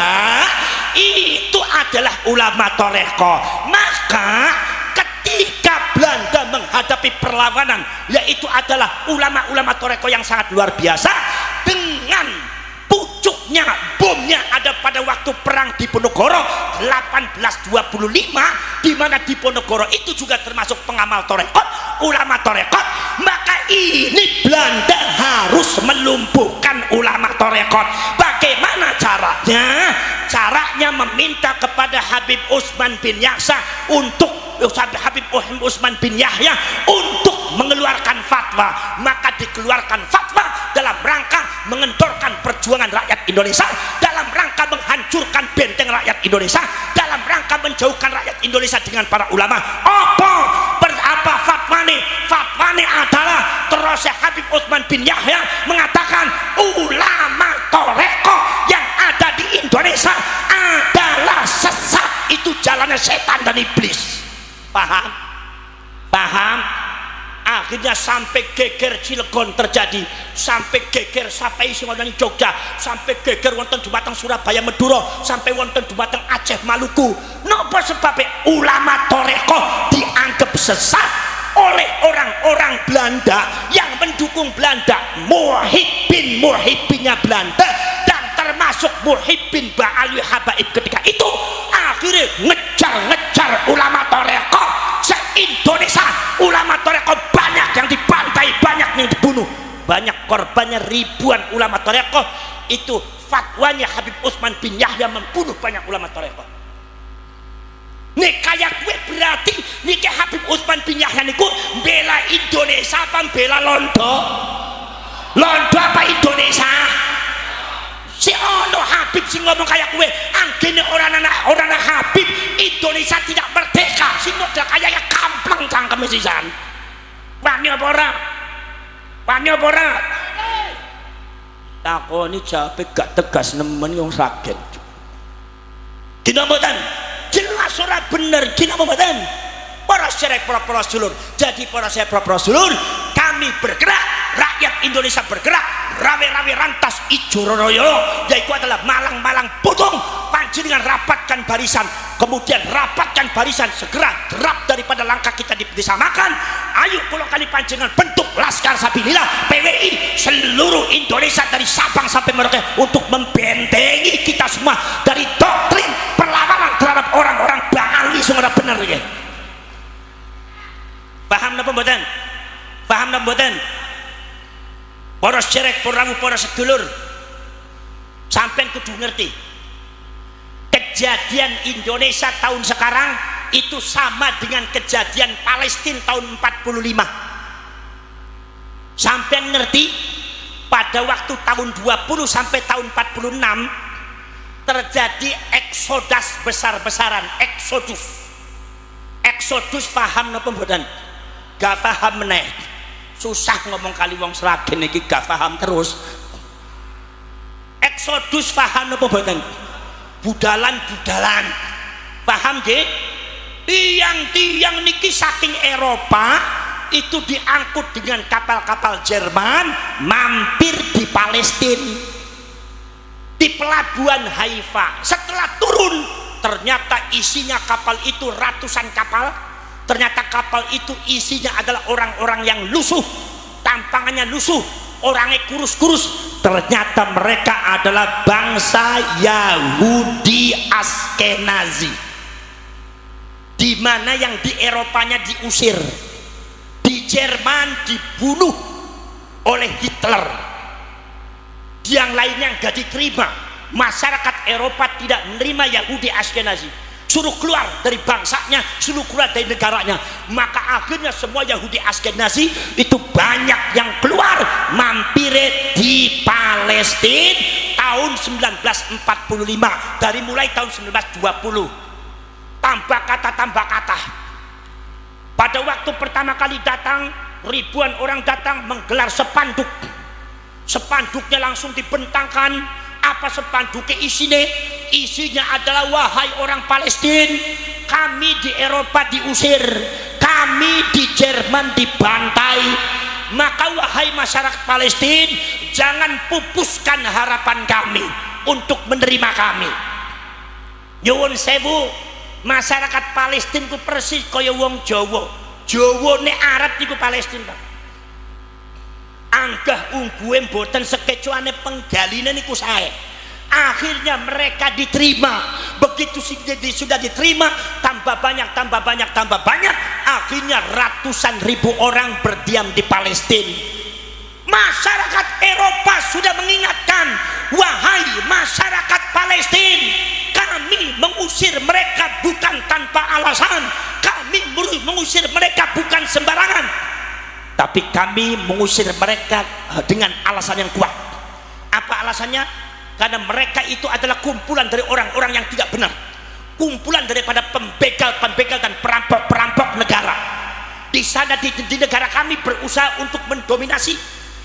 itu adalah ulama Toreko. Maka ketika Belanda menghadapi perlawanan, yaitu adalah ulama-ulama Toreko yang sangat luar biasa, dengan pucuknya bomnya ada pada waktu perang Diponegoro 1825, di mana Diponegoro itu juga termasuk pengamal Torekot, ulama Torekot. Maka ini Belanda harus melumpuhkan ulama Torekot. Bagaimana cara? caranya meminta kepada Habib Utsman bin Yahya untuk untuk mengeluarkan fatwa. Maka dikeluarkan fatwa dalam rangka mengendorkan perjuangan rakyat Indonesia, dalam rangka menghancurkan benteng rakyat Indonesia, dalam rangka menjauhkan rakyat Indonesia dengan para ulama. Apa fatwane adalah terus Habib Utsman bin Yahya mengatakan ulama toreko yang ada di Indonesia adalah sesat, itu jalannya setan dan iblis. Paham? Akhirnya sampai geger Cilegon terjadi, sampai geger sampai isi wonten Jogja, sampai geger wonten dumateng Surabaya Madura, sampai wonten dumateng Aceh Maluku. Napa sebabnya? Ulama toreko dianggap sesat oleh orang-orang Belanda yang mendukung Belanda, muhibbinnya Belanda, dan termasuk muhibbin Ba'alwi Habaib ketika itu. Akhirnya ngejar ulama toreko se-Indonesia. Ulama toreko banyak yang dibantai, banyak yang dibunuh, banyak korbannya ribuan ulama toreko. Itu fatwanya Habib Utsman bin Yahya membunuh banyak ulama toreko. Nih kayak gue berarti nih kayak Habib Utsman bin Yahya niku bela Indonesia apa bela Londo apa Indonesia? Si ono Habib sing ngomong kayak gue anggene orang anak Habib Indonesia tidak merdeka, sing model kayak kampleng cangkeme sisan. Wani apa ora? Takoni jawabe gak tegas nemen yang ragen. Dina mboten? Jelas ora bener, dina mboten? Para sedherek para sedulur. Jadi para sedherek para sedulur, kami bergerak, rakyat Indonesia bergerak, rawe-rawe rantas ijo royo, yaitu adalah malang-malang putung. Panjenengan rapatkan barisan, kemudian rapatkan barisan, segera derap daripada langkah kita disamakan. Ayo kalau kali panjenengan bentuk Laskar Sabilillah PWI seluruh Indonesia dari Sabang sampai Merauke untuk membentengi kita semua dari doktrin perlawanan terhadap orang-orang Ba'alwi sing ora bener iki. Paham napa mboten? Para sedherek, para sedulur, sampean kudu ngerti kejadian Indonesia tahun sekarang itu sama dengan kejadian Palestina tahun 45. Sampean ngerti pada waktu tahun 20 sampai tahun 46 terjadi eksodus besar-besaran, eksodus paham napa mboten? Gak paham meneh, susah ngomong kali wong Sragen iki gak paham terus. Eksodus paham napa mboten? Budalan paham nggih? Tiang-tiang niki saking Eropa itu diangkut dengan kapal-kapal Jerman mampir di Palestina, di pelabuhan Haifa. Setelah turun ternyata isinya kapal itu ratusan kapal. Ternyata kapal itu isinya adalah orang-orang yang lusuh, tampangannya lusuh, orangnya kurus-kurus. Ternyata mereka adalah bangsa Yahudi Askenazi, di mana yang di Eropanya diusir, di Jerman dibunuh oleh Hitler, yang lainnya nggak diterima. Masyarakat Eropa tidak menerima Yahudi Askenazi, suruh keluar dari bangsanya, suruh keluar dari negaranya. Maka akhirnya semua Yahudi Askenazi itu banyak yang keluar mampir di Palestina tahun 1945, dari mulai tahun 1920. Tambah kata. Pada waktu pertama kali datang, ribuan orang datang menggelar spanduk. Spanduknya langsung dibentangkan. Apa spanduknya isinya adalah, wahai orang Palestina, kami di Eropa diusir, kami di Jerman dibantai, maka wahai masyarakat Palestina, jangan pupuskan harapan kami untuk menerima kami. Nyuwun sewu, masyarakat Palestina ku persis kaya wong Jawa. Jawa nek Arab niku Palestina. Anggah ungguhe mboten sekecuane penggaline niku sae. Akhirnya mereka diterima. Begitu sudah diterima, tambah banyak. Akhirnya ratusan ribu orang berdiam di Palestina. Masyarakat Eropa sudah mengingatkan, wahai masyarakat mengusir mereka bukan sembarangan, tapi kami mengusir mereka dengan alasan yang kuat. Apa alasannya? Karena mereka itu adalah kumpulan dari orang-orang yang tidak benar, kumpulan daripada pembegal-pembegal dan perampok-perampok negara. Di sana di negara kami berusaha untuk mendominasi,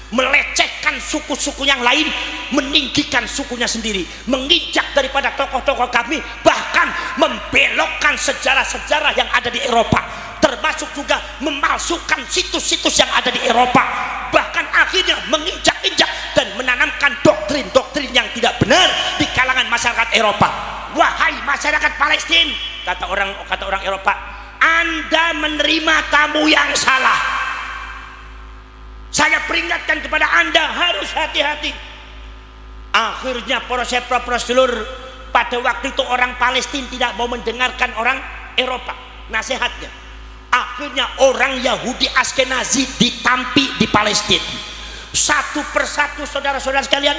melecehkan suku-suku yang lain, meninggikan sukunya sendiri, menginjak daripada tokoh-tokoh kami, bahkan membelokkan sejarah-sejarah yang ada di Eropa, termasuk juga memalsukan situs-situs yang ada di Eropa, bahkan akhirnya menginjak-injak dan menanamkan doktrin-doktrin yang tidak benar di kalangan masyarakat Eropa. Wahai masyarakat Palestina, kata orang Eropa, Anda menerima tamu yang salah. Saya peringatkan kepada Anda, harus hati-hati. Akhirnya prosedur pada waktu itu orang Palestina tidak mau mendengarkan orang Eropa nasihatnya. Akhirnya orang Yahudi Askenazi ditampi di Palestina. Satu persatu saudara-saudara sekalian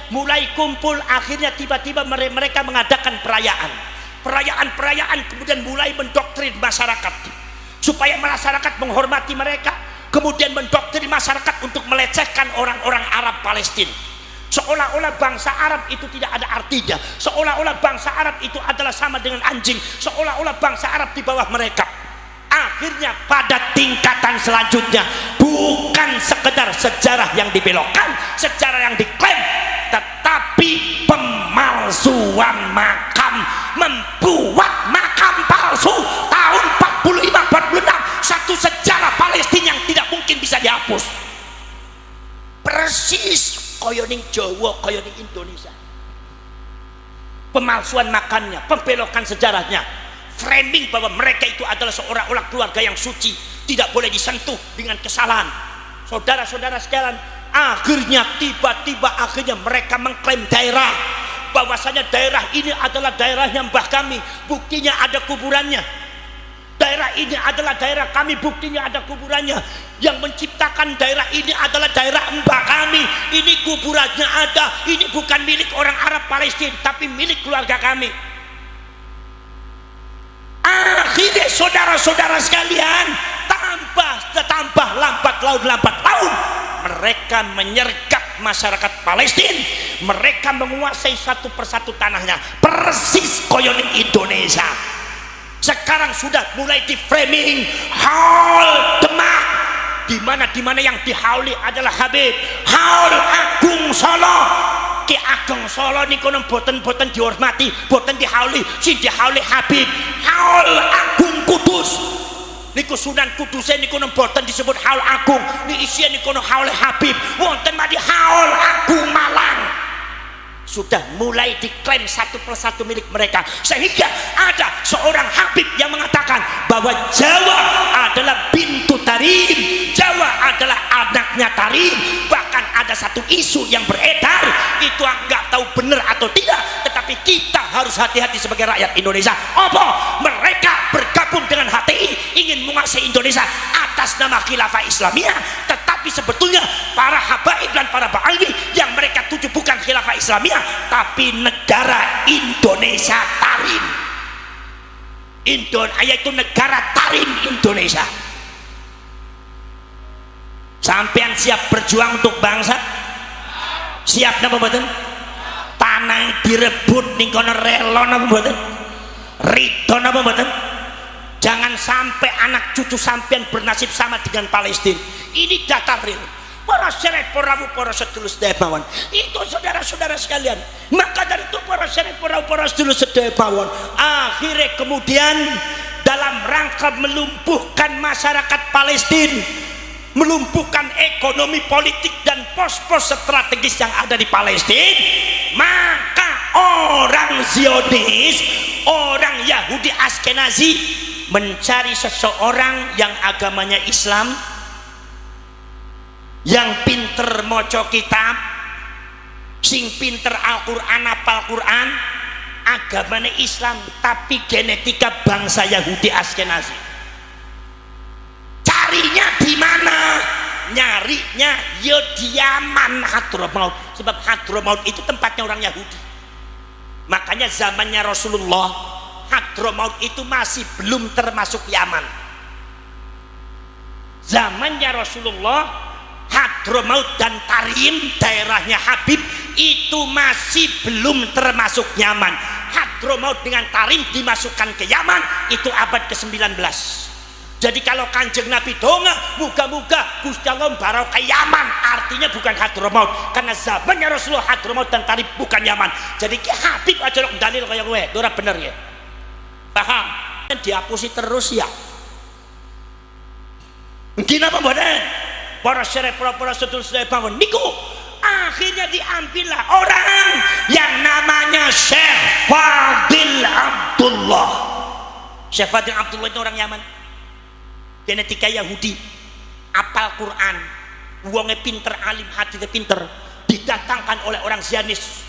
mulai kumpul. Akhirnya tiba-tiba mereka mengadakan perayaan kemudian mulai mendoktrin masyarakat supaya masyarakat menghormati mereka, kemudian mendoktrin masyarakat untuk melecehkan orang-orang Arab Palestina, seolah-olah bangsa Arab itu tidak ada artinya, seolah-olah bangsa Arab itu adalah sama dengan anjing, seolah-olah bangsa Arab di bawah mereka. Akhirnya pada tingkatan selanjutnya bukan sekedar sejarah yang dibelokkan, sejarah yang diklaim, tetapi pemalsuan makam, membuat makam palsu tahun 45-46, satu sejarah Palestina yang tidak mungkin bisa dihapus. Persis kaya ning Jawa, kaya ning Indonesia. Pemalsuan makamnya, pembelokan sejarahnya, framing bahwa mereka itu adalah seorang keluarga yang suci, tidak boleh disentuh dengan kesalahan. Saudara-saudara sekalian, akhirnya tiba-tiba mereka mengklaim daerah, bahwasanya daerah ini adalah daerahnya mbah kami, buktinya ada kuburannya. Daerah ini adalah daerah kami, buktinya ada kuburannya. Yang menciptakan daerah ini adalah daerah mbah kami, ini kuburannya ada. Ini bukan milik orang Arab Palestina, tapi milik keluarga kami. Akhirnya saudara-saudara sekalian, tambah lambat laun mereka menyergap masyarakat Palestina, mereka menguasai satu persatu tanahnya, persis koyoning Indonesia. Sekarang sudah mulai di framing Haul Demak, di mana yang dihauli adalah Habib. Haul Agung Solo, Ki Ageng Solo niku boten dihormati, boten dihauli, sing dihauli Habib. Haul Agung Kudus niku Sunan Kudus niku boten disebut Haul Agung, ni isian niku haul Habib. Wonten madi Haul Agung Malang, sudah mulai diklaim satu persatu milik mereka, sehingga ada seorang Habib yang mengatakan bahwa Jawa adalah bintu Tarim, Jawa adalah anaknya Tarim. Bahkan ada satu isu yang beredar, itu nggak tahu benar atau tidak, tetapi kita harus hati-hati sebagai rakyat Indonesia. Apa? Mereka bergabung dengan HTI, ingin menguasai Indonesia atas nama Khilafah Islamiyah, tetapi sebetulnya para habaib dan para ba'alwi yang mereka tuju bukan Khilafah Islamiyah, tapi negara Indonesia Tarim. Yaitu negara Tarim Indonesia. Sampean siap berjuang untuk bangsa? Siap napa mboten? Tanah direbut ning kono rela napa mboten? Ridho napa mboten? Jangan sampai anak cucu sampean bernasib sama dengan Palestina. Ini data real. Para syarif, para sedulur sedaya mawon, itu saudara-saudara sekalian. Maka dari itu para syarif, para sedulur sedaya mawon, akhirnya kemudian dalam rangka melumpuhkan masyarakat Palestina, melumpuhkan ekonomi politik dan pos-pos strategis yang ada di Palestina, maka orang Zionis, orang Yahudi Askenazi mencari seseorang yang agamanya Islam, yang pinter moco kitab, sing pinter Al-Quran, apal Quran, agamanya Islam tapi genetika bangsa Yahudi Askenazi. Carinya di mana? Nyarinya ya di Yaman, Hadramaut, sebab Hadramaut itu tempatnya orang Yahudi. Makanya zamannya Rasulullah, Hadramaut itu masih belum termasuk Yaman. zamannya Rasulullah, Hadramaut dan Tarim daerahnya Habib itu masih belum termasuk Yaman. Hadramaut dengan Tarim dimasukkan ke Yaman itu abad ke-19. Jadi kalau Kanjeng Nabi donga muga-muga Gusti Allah barokah ke Yaman, artinya bukan Hadramaut, karena zamannya Rasulullah Hadramaut dan Tarim bukan Yaman. Jadi Ki Habib aja kok dalil kaya kowe, ora bener ya. Paham? Dihapusi terus ya. Gina apa mboten? Para syarif para sedulur-sedulur bangun niku akhirnya diambillah orang yang namanya Syekh Fadil Abdullah. Syekh Fadil Abdullah itu orang Yaman, genetika Yahudi, apal Quran, wonge pinter, alim, hatinya pinter, didatangkan oleh orang Zionis,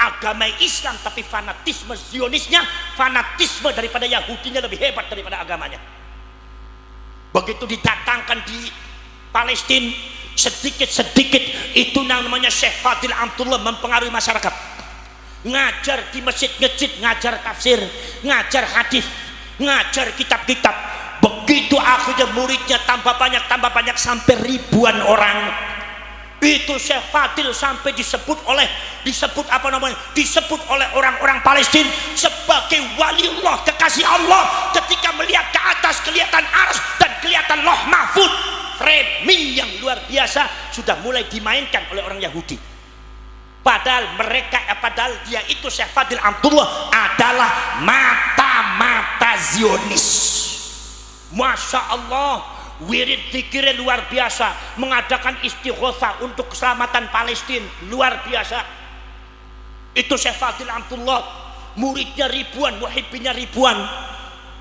agama Islam tapi fanatisme Zionisnya, fanatisme daripada Yahudinya lebih hebat daripada agamanya. Begitu didatangkan di Palestina, sedikit-sedikit itu namanya Syekh Fadil Abdullah mempengaruhi masyarakat, ngajar di masjid-masjid, ngajar tafsir, ngajar hadis, ngajar kitab-kitab. Begitu akhirnya muridnya tambah banyak sampai ribuan orang. Itu Syekh Fadil sampai disebut oleh orang-orang Palestina sebagai waliullah, kekasih Allah. Ketika melihat ke atas kelihatan ars dan kelihatan loh mahfud, framing yang luar biasa sudah mulai dimainkan oleh orang Yahudi. Padahal dia itu Syekh Fadil Abdullah adalah mata-mata Zionis. Masya Allah, wirid zikirnya luar biasa, mengadakan istighosah untuk keselamatan Palestina luar biasa. Itu Syekh Fadil Abdullah, muridnya ribuan, muhibbinya ribuan,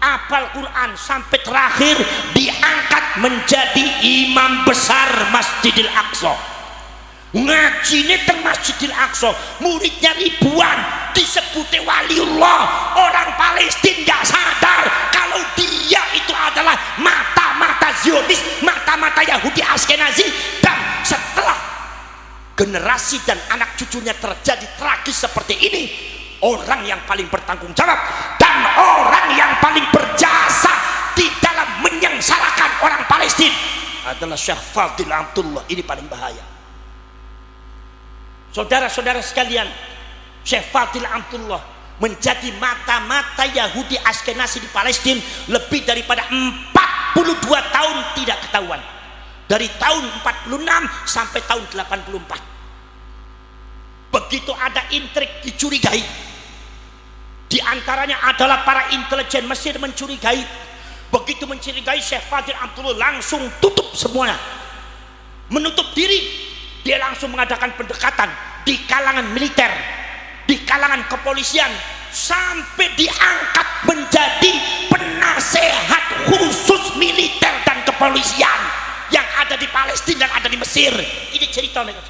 apal Quran sampai terakhir diangkat menjadi imam besar Masjidil Aqsa. Ngajine teng Masjidil Aqsa, muridnya ribuan, disebutnya waliullah. Orang Palestina nggak sadar kalau dia itu adalah mata-mata Zionis, mata-mata Yahudi Askenazi. Dan setelah generasi dan anak cucunya terjadi tragis seperti ini, orang yang paling bertanggung jawab dan orang yang paling berjasa di dalam menyengsarakan orang Palestina adalah Syekh Fadil Abdullah. Ini paling bahaya. Saudara-saudara sekalian, Syekh Fadil Abdullah menjadi mata-mata Yahudi Askenazi di Palestina lebih daripada 42 tahun tidak ketahuan. Dari tahun 46 sampai tahun 84. Begitu ada intrik dicurigai, di antaranya adalah para intelijen Mesir mencurigai. Begitu mencurigai, Syekh Fadil Abdullah langsung tutup semuanya, menutup diri. Dia langsung mengadakan pendekatan di kalangan militer, di kalangan kepolisian, sampai diangkat menjadi penasehat khusus militer dan kepolisian yang ada di Palestina dan ada di Mesir. Ini cerita mereka.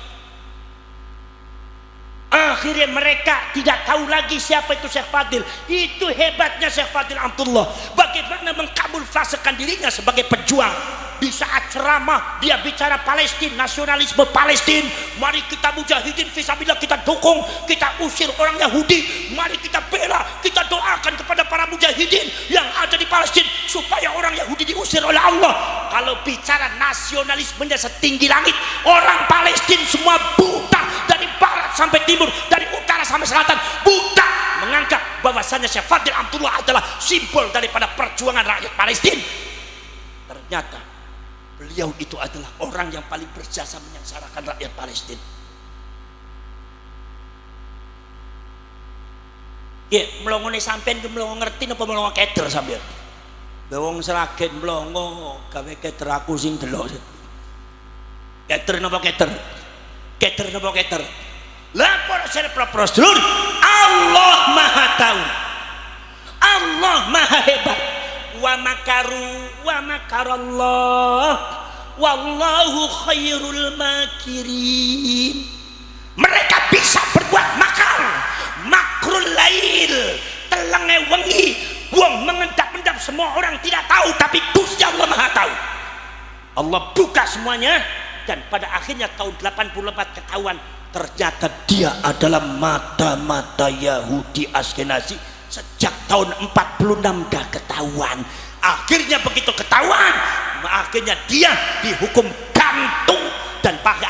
Akhirnya mereka tidak tahu lagi siapa itu Syekh Fadil. Itu hebatnya Syekh Fadil Abdullah, bagaimana mengkamuflasekan dirinya sebagai pejuang. Di saat ceramah dia bicara Palestina, nasionalisme Palestina. Mari kita mujahidin fisabilillah, kita dukung, kita usir orang Yahudi. Mari kita bela, kita doakan kepada para mujahidin yang ada di Palestina supaya orang Yahudi diusir oleh Allah. Kalau bicara nasionalismenya setinggi langit, orang Palestina semua buta, dari barat sampai timur, dari utara sampai selatan, buta menganggap bahwasanya Syekh Fadil Abdullah adalah simbol daripada perjuangan rakyat Palestina. Ternyata beliau itu adalah orang yang paling berjasa menyengsarakan rakyat Palestina. Ya, melongone sampean ke melongo ngerti napa melongo keder sampean? Wong seragen melongo gawe keder aku sing delok. Keder napa keder? Keder napa keder? Lapor sare prosedur. Allah Maha tahu. Allah Maha hebat. Wa makaru wa makarallah wallahu khairul makirin. Mereka bisa berbuat makar, makrul lail, telenge wengi, wong mengendap-endap, semua orang tidak tahu, tapi Gusti Allah Maha tahu. Allah buka semuanya, dan pada akhirnya tahun 84 ketahuan ternyata dia adalah mata-mata Yahudi Askenazi. Sejak tahun 46 dah ketahuan Akhirnya begitu ketahuan, akhirnya dia dihukum gantung dan pakai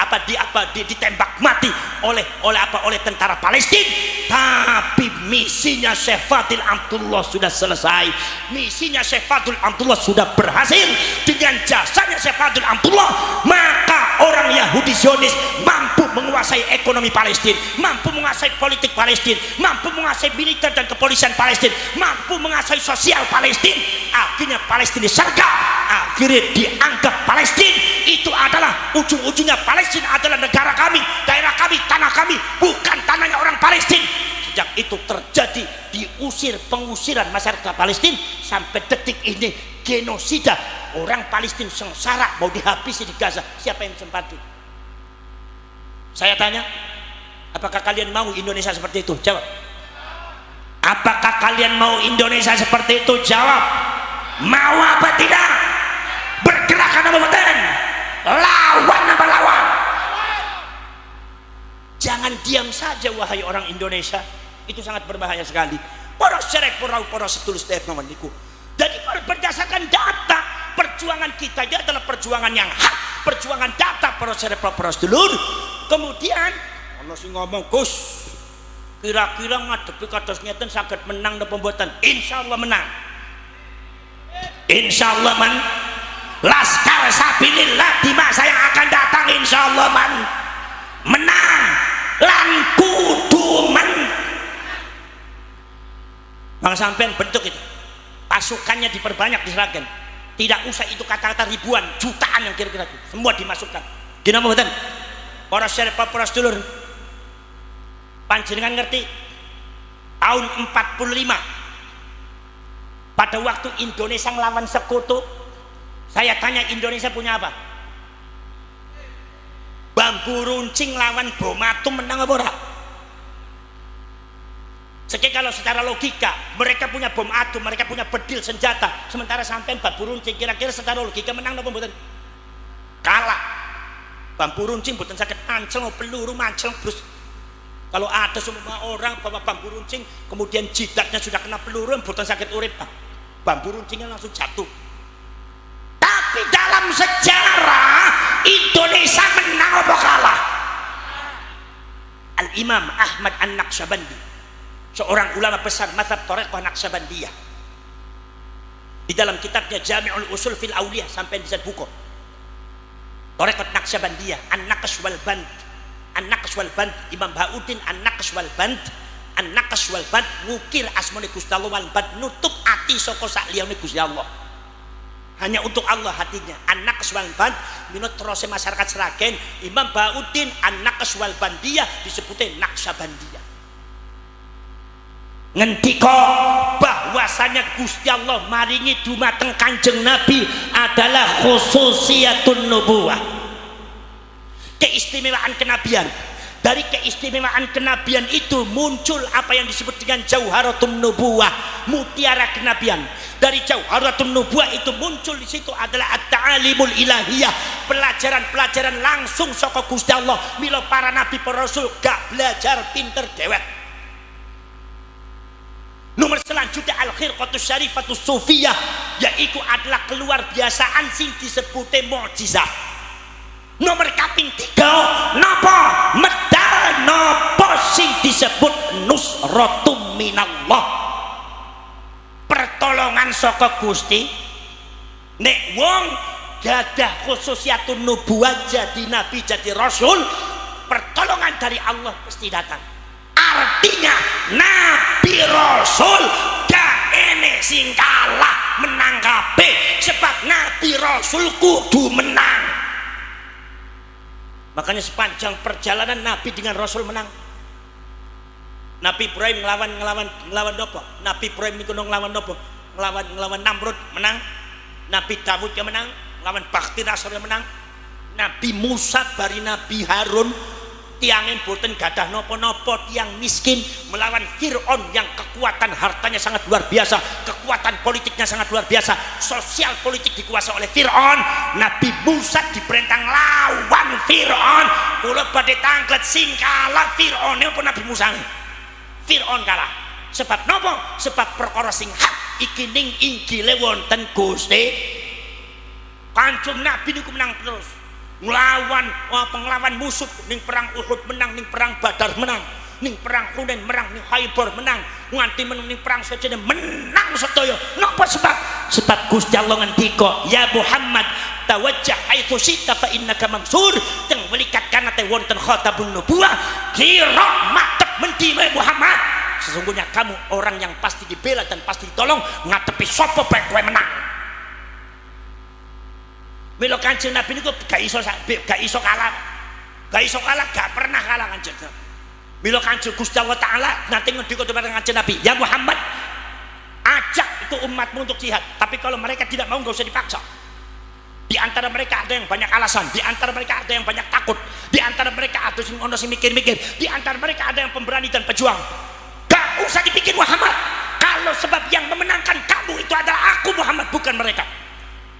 ditembak mati oleh tentara Palestina. Tapi misinya Syekh Fadil Amdullah sudah selesai. Misinya Syekh Fadil Amdullah sudah berhasil. Dengan jasanya Syekh Fadil Amdullah, maka orang Yahudi Zionis mampu menguasai ekonomi Palestina, mampu menguasai politik Palestina, mampu menguasai militer dan kepolisian Palestina, mampu menguasai sosial Palestina. Akhirnya Palestina disergap, akhirnya dianggap Palestina itu adalah ujung-ujungnya Palestina adalah negara kami, daerah kami, tanah kami, bukan tanahnya orang Palestina. Sejak itu terjadi pengusiran masyarakat Palestina sampai detik ini, genosida orang Palestina sengsara mau dihabisi di Gaza. Siapa yang sempat? Saya tanya, apakah kalian mau Indonesia seperti itu? Jawab. Apakah kalian mau Indonesia seperti itu? Jawab. Mau apa tidak? Bergerak apa bukan? Lawan apa lawan? Jangan diam saja wahai orang Indonesia. Itu sangat berbahaya sekali. Poros cerek poros setulus teknomen niku. Jadi berdasarkan data, perjuangan kita ini adalah perjuangan yang hak, perjuangan data poros cerek poros dulur. Kemudian ono sing ngomong, Gus, kira-kira ngadepi kados ngeten saged menang napa mboten? Insyaallah menang. Insyaallah Laskar Sabilillah di masa yang akan datang insyaallah menang lan kudu Bang sampean bentuk itu pasukannya diperbanyak di Sragen, tidak usah itu kata-kata ribuan, jutaan yang kira-kira itu semua dimasukkan. Gimana mboten? Poros dulur panjenengan ngerti tahun 45 pada waktu Indonesia ngelawan sekutu, saya tanya Indonesia punya apa? Bambu runcing lawan bom atom, menang apa ora? Sekali kalau secara logika mereka punya bom atom, mereka punya bedil senjata, sementara sampai bambu runcing, kira-kira secara logika menang apa mboten? Kalah. Bambu runcing mboten saged ancel peluru mancel terus. Kalau ada semua orang bawa bambu runcing kemudian jidatnya sudah kena peluru mboten saged urip, Pak. Bambu runcingnya langsung jatuh. Tapi dalam sejarah Indonesia menang apa kalah? Al-Imam Ahmad An-Naqsyabandi, seorang ulama besar mazhab Thariqah Naqsyabandiyah, di dalam kitabnya Jami'ul Usul fil Awliyah sampai di buku Thariqah Naqsyabandiyah, An-Naqsh wal Band, An-Naqsh wal Band, Imam Bahauddin An-Naqsh wal Band, An-Naqsh wal Band ngukir asmane Gusti Allah wal Band nutup ati saka sak liyane Gusti Allah. Hanya untuk Allah hatinya. An-Naqsh wal Band minut terus masyarakat Sragen, Imam Bahauddin An-Naqsh wal Bandiyah disebutnya Naqsyabandiyah. Ngendika bahwasanya Gusti Allah maringi dumateng Kanjeng Nabi adalah khususiyatun nubuwah, keistimewaan kenabian. Dari keistimewaan kenabian itu muncul apa yang disebut dengan Jauharatun Nubuwah, mutiara kenabian. Dari Jauharatun Nubuwah itu muncul di situ adalah at-ta'alimul ilahiyah, pelajaran-pelajaran langsung saka Gusti Allah. Mila para nabi para rasul gak belajar pinter dewek. Nomor selanjutnya al-khirqatus syarifatus sufiyah, yaitu adalah keluar biasaan sing disebute mukjizat. Nomor kaping 3 napa medal napa sing disebut nusratum minallah, pertolongan saka Gusti. Nek wong gadah khususiyatun nubuwah jadi nabi jadi rasul, pertolongan dari Allah pasti datang. Artinya nabi rasul gak ene sing kalah menang kabeh, sebab nabi rasul kudu menang. Makanya sepanjang perjalanan Nabi dengan Rasul menang. Nabi Ibrahim ngelawan nopo? Nabi Ibrahim itu ngelawan nopo? Ngelawan Namrud menang. Nabi Dawud yang menang, ngelawan Bakti Nasr yang menang. Nabi Musa bari Nabi Harun tiangin boten gadah nopo-nopo, tiang miskin melawan Fir'aun yang kekuatan hartanya sangat luar biasa, kekuatan politiknya sangat luar biasa, sosial politik dikuasai oleh Fir'aun. Nabi Musa diperintah lawan Fir'aun, kula badhe tanglet sing kalah Fir'aun niku Nabi Musa. Fir'aun kalah sebab nopo? Sebab perkara sing hak iki ning Injile wonten Gusti Kanjeng Nabi niku menang terus nglawan nglawan musuh ning perang Uhud menang, ning perang Badar menang, ning perang Hunain menang, ning Khaibar menang, nganti ning perang Sejen menang sedaya. Napa sebab Gusti Allah ngendika ya Muhammad tawajjah haitsu syi'ta fa innaka mansur teng welikat kana te wonten khatabun nubuwah kira matep mendi Muhammad sesungguhnya kamu orang yang pasti dibela dan pasti ditolong ngadepi sapa bae kowe menang. Mila Kanjeng Nabi niku gak iso kalah, gak pernah kalah Kanjeng Nabi. Mila Kanjeng Gusti Allah Taala nanti ngendika kepada Kanjeng Nabi, ya Muhammad, ajak itu umatmu untuk jihad, tapi kalau mereka tidak mau gak usah dipaksa. Di antara mereka ada yang banyak alasan, di antara mereka ada yang banyak takut, di antara mereka ada yang mikir-mikir, di antara mereka ada yang pemberani dan pejuang. Gak usah dipikir Muhammad, kalau sebab yang memenangkan kamu itu adalah aku Muhammad, bukan mereka.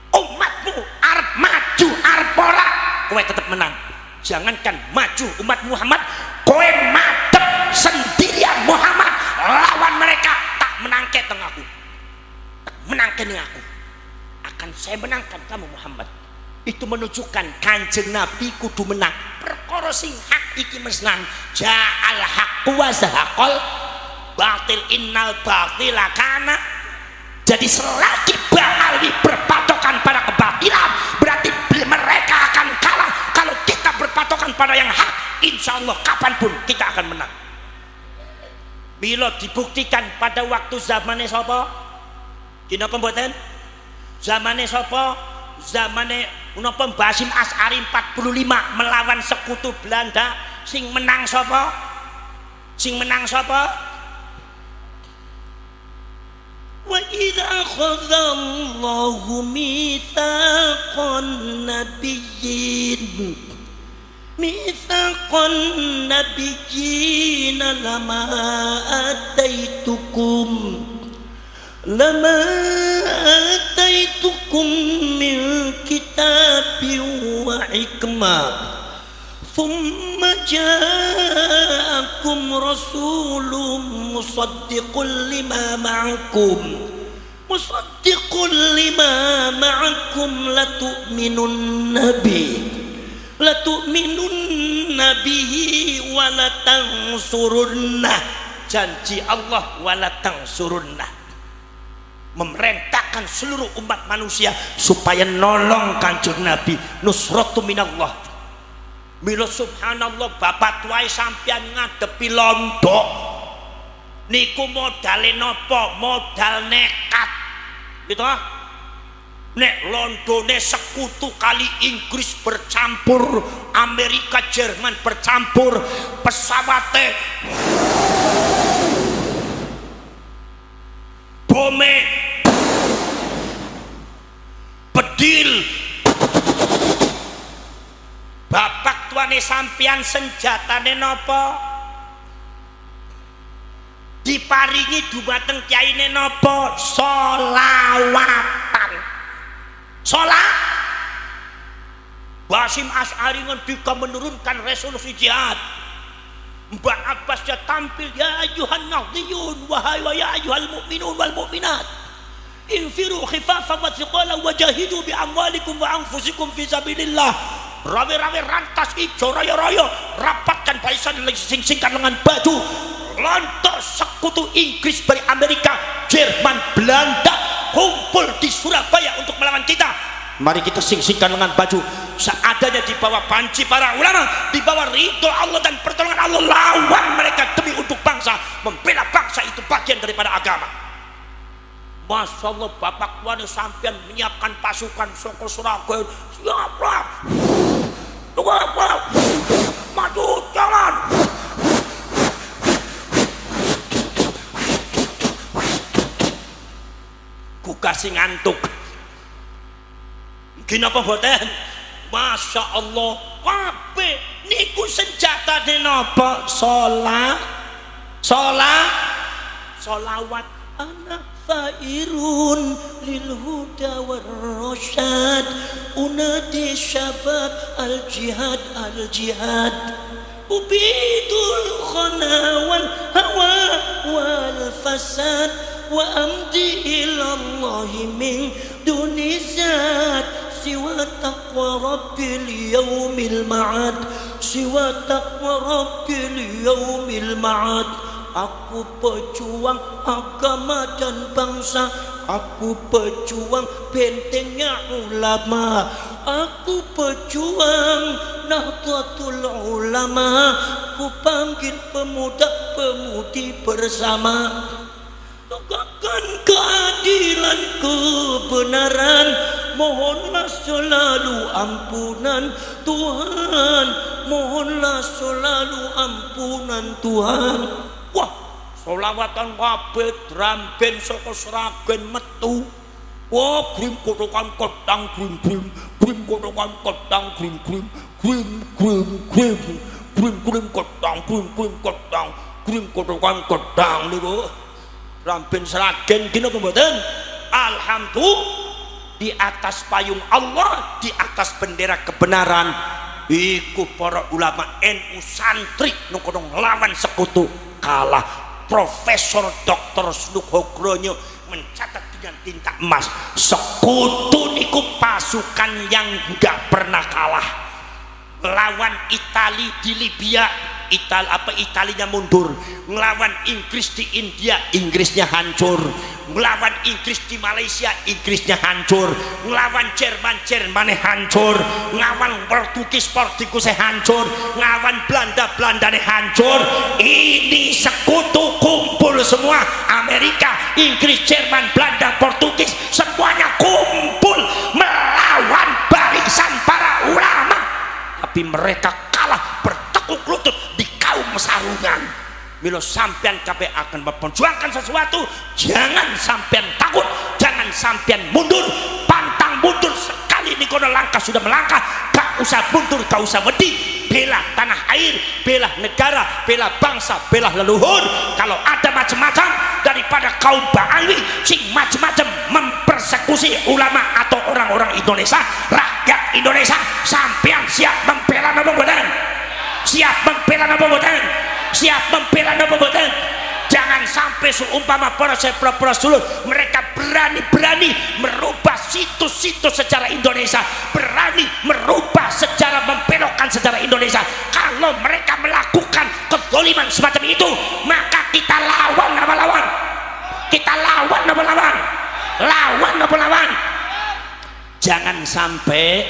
Umatmu arep maju arep ora kowe tetap menang. Jangankan maju umat Muhammad, kowe madep sendirian Muhammad lawan mereka tak menangke teng aku, tak menangke ning aku, akan saya menangkan kamu Muhammad. Itu menunjukkan Kanjeng Nabi kudu menang. Perkara sing hak iki menang, ja'al haqqu wa zahaqal batil innal batila kana. Jadi selagi Ba'ali berpatokan pada kebatilan, berarti mereka akan kalah. Kalau kita berpatokan pada yang hak, insya Allah kapanpun kita akan menang. Bila dibuktikan pada waktu zamannya sapa? Dina pembuatan zamannya sapa? Zamannya menapa Basim As'ari 45 melawan sekutu Belanda. Sing menang sapa? Sing menang sapa? Wa idza akhadha Allahu mitsaqan nabiyyin lama ataitukum min kitabin wa hikmah thumma ja'akum rasulun musaddiqun lima ma'akum latu'minun nabihi wa latansurunnah. Janji Allah wa latansurunnah, memerintahkan seluruh umat manusia supaya nolong Kanjeng Nabi. Nusratu minallah. Mila subhanallah bapak tuai sampean ngadepi londo niku modale napa? Modal nekat gitu. Nek londone sekutu kali Inggris bercampur, Amerika Jerman bercampur, pesawate bome bedil, bapak tuane sampean senjatane napa? Diparingi dumateng kyaine napa? Solawatan. Sholat. Basim As'ari ngendika menurunkan resolusi jihad. Mbak Abbas ya tampil, ya ayyuhan nadhiyun wahai wa ya ayyuhal mu'minun wal mu'minat infiru khifafan wa thiqalan wajahidu bi amwalikum wa anfusikum fi sabilillah. Rawe-rawe rantas ijo raya-raya, rapatkan barisan sing-singkan lengan baju. Lantas sekutu Inggris dari Amerika, Jerman, Belanda kumpul di Surabaya untuk melawan kita. Mari kita sing-singkan lengan baju seadanya di bawah panci para ulama, di bawah ridho Allah dan pertolongan Allah, lawan mereka demi untuk bangsa. Membela bangsa itu bagian daripada agama. Masya Allah, bapak tuan sampean menyiapkan pasukan soko Surabaya. Siaplah, maju jalan. Ku kasih ngantuk. Kenapa boten? Masya Allah, kabeh niku senjata napa? Solawat. Anak fairun lil huda war rasyad, unadi syabab al jihad ubidul khana wal hawa wal fasad wa amdi ilallahi min duni zat siwa taqwa rabbil yaumil ma'ad, siwa taqwa rabbil yaumil ma'ad. Aku pejuang agama dan bangsa, aku pejuang bentengnya ulama, aku pejuang Nahdlatul Ulama, ku panggil pemuda-pemudi bersama. Tegakkan keadilan kebenaran, mohonlah selalu ampunan Tuhan, mohonlah selalu ampunan Tuhan. Wah, solawatan kabeh dramben saka Sragen metu. Wah, grim kotokan kodang grim kotokan kodang grim kodang grim kotokan kodang niku. Dramben Sragen gini apa mboten? Alhamdulillah, di atas payung Allah, di atas bendera kebenaran, iku para ulama NU santri nu kono nglawan sekutu kalah. Profesor Dr. Sunugroho mencatat dengan tinta emas, sekutu niku pasukan yang enggak pernah kalah. Lawan Itali di Libya, Italinya mundur. Ngelawan Inggris di India, Inggrisnya hancur. Ngelawan Inggris di Malaysia, Inggrisnya hancur. Ngelawan Jerman, Jermannya hancur. Ngelawan Portugis, Portugisnya hancur. Ngelawan Belanda, Belandanya hancur. Ini sekutu kumpul semua. Amerika, Inggris, Jerman, Belanda, Portugis, semuanya kumpul melawan barisan para ulama. Tapi mereka kalah bertekuk lutut di kaum sarungan. Milo sampean kabeh akan memperjuangkan sesuatu, jangan sampean takut, jangan sampean mundur, pantang mundur sekali. Ini kono langkah sudah melangkah, gak usah mundur, gak usah wedi. Bela tanah air, bela negara, bela bangsa, bela leluhur. Kalau ada macam-macam daripada kaum Ba'alwi sing macam-macam mempersekusi ulama atau orang-orang Indonesia, rakyat Indonesia, sampean siap membela napa mboten? Siap membela napa mboten? Siap membela napa mboten? Jangan sampai seumpama para dulur mereka berani merubah situs-situs sejarah Indonesia, berani merubah sejarah, membelokkan sejarah Indonesia. Kalau mereka melakukan kezaliman semacam itu, maka kita lawan apa lawan? Kita lawan apa lawan? Lawan apa lawan? Jangan sampai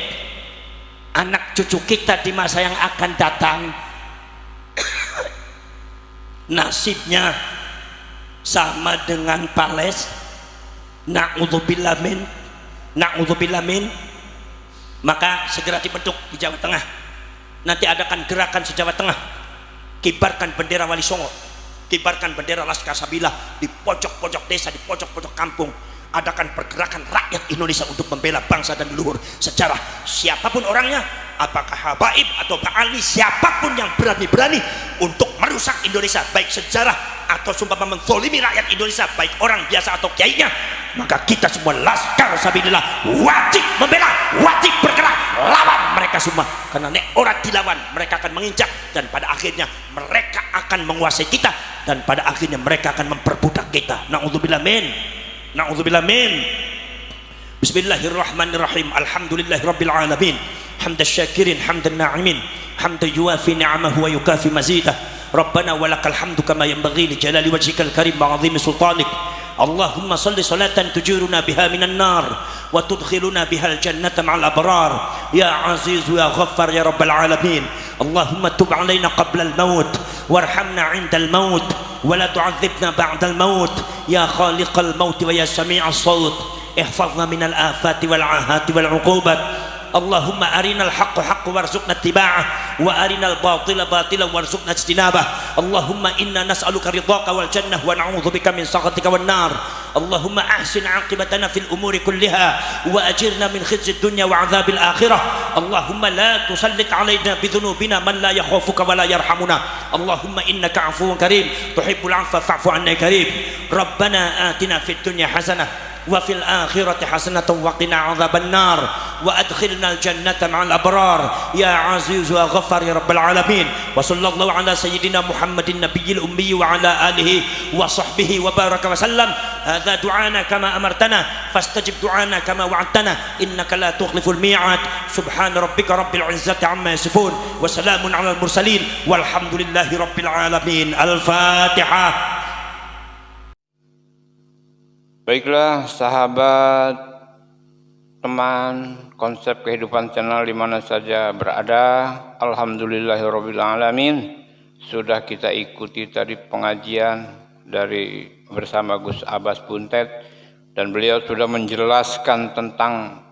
anak cucu kita di masa yang akan datang nasibnya sama dengan Pales. Na'udzubillah min. Maka segera dibentuk di Jawa Tengah. Nanti adakan gerakan se-Jawa Tengah. Kibarkan bendera Wali Songo, kibarkan bendera Laskar Sabila di pojok-pojok desa, di pojok-pojok kampung. Adakan pergerakan rakyat Indonesia untuk membela bangsa dan leluhur sejarah. Siapapun orangnya, apakah habaib atau Ba'alwi, siapapun yang berani-berani untuk merusak Indonesia, baik sejarah atau sumpah menzolimi rakyat Indonesia, baik orang biasa atau kiainya, maka kita semua Laskar Sabilillah wajib membela, wajib bergerak lawan mereka semua. Karena nek orang dilawan, mereka akan menginjak, dan pada akhirnya mereka akan menguasai kita, dan pada akhirnya mereka akan memperbudak kita. Na'udzubillah min. Na'udzubillah min. Bismillahirrahmanirrahim. Alhamdulillahirabbil alamin. Hamdan syakirin, hamdan na'imin, hamdan yuwafi ni'amahu wa yukafi mazidah. Rabbana walakal hamdu kama yanbaghi li jalali wajhikal karim wa 'azimi sultanik. Allahumma salli salatan tujiruna biha minan nar wa tudkhiluna bihal jannata ma'al abrar ya aziz ya ghaffar ya rabbal alamin. Allahumma tub 'alaina qabla al-maut warhamna 'inda al-maut wa la tu'adzibna ba'da al-maut ya khaliqal maut wa ya sami'as saut. Ihfazna minal afati wal 'ahati wal 'uqubat. Allahumma arinal haqqa haqqa warzuqna ittiba'ah wa arinal batila batila warzuqna ijtinabah. Allahumma inna nas'aluka ridhaka wal jannah wa na'udzubika min sakhatika wan nar. Allahumma ahsin 'aqibatana fil umuri kulliha wa ajirna min khizyid dunya wa 'adzabil akhirah. Allahumma la tusallit 'alaina bi dhunubina man la yakhafuka wa la yarhamuna. Allahumma innaka 'afuwun karim tuhibbul 'afwa fa'fu 'anna karim. Rabbana atina fid dunya hasanah wa fil akhirati hasanatan wa qina adzabannar wa adkhilnal jannata ma'al abrar ya aziz wa ghaffar ya rabbal alamin. Wa sallallahu ala sayyidina Muhammadin nabiyil ummi wa ala alihi wa sahbihi wa baraka wa sallam. Hadza du'ana kama amartana fastajib du'ana kama wa'adtana innaka la tukhliful mi'ad. Subhana rabbika rabbil izzati amma yasifun wa salamun alal mursalin walhamdulillahi rabbil alamin. Al-Fatihah. Baiklah sahabat, teman, konsep kehidupan channel di mana saja berada, alhamdulillahirabbil alamin. Sudah kita ikuti tadi pengajian dari bersama Gus Abbas Buntet dan beliau sudah menjelaskan tentang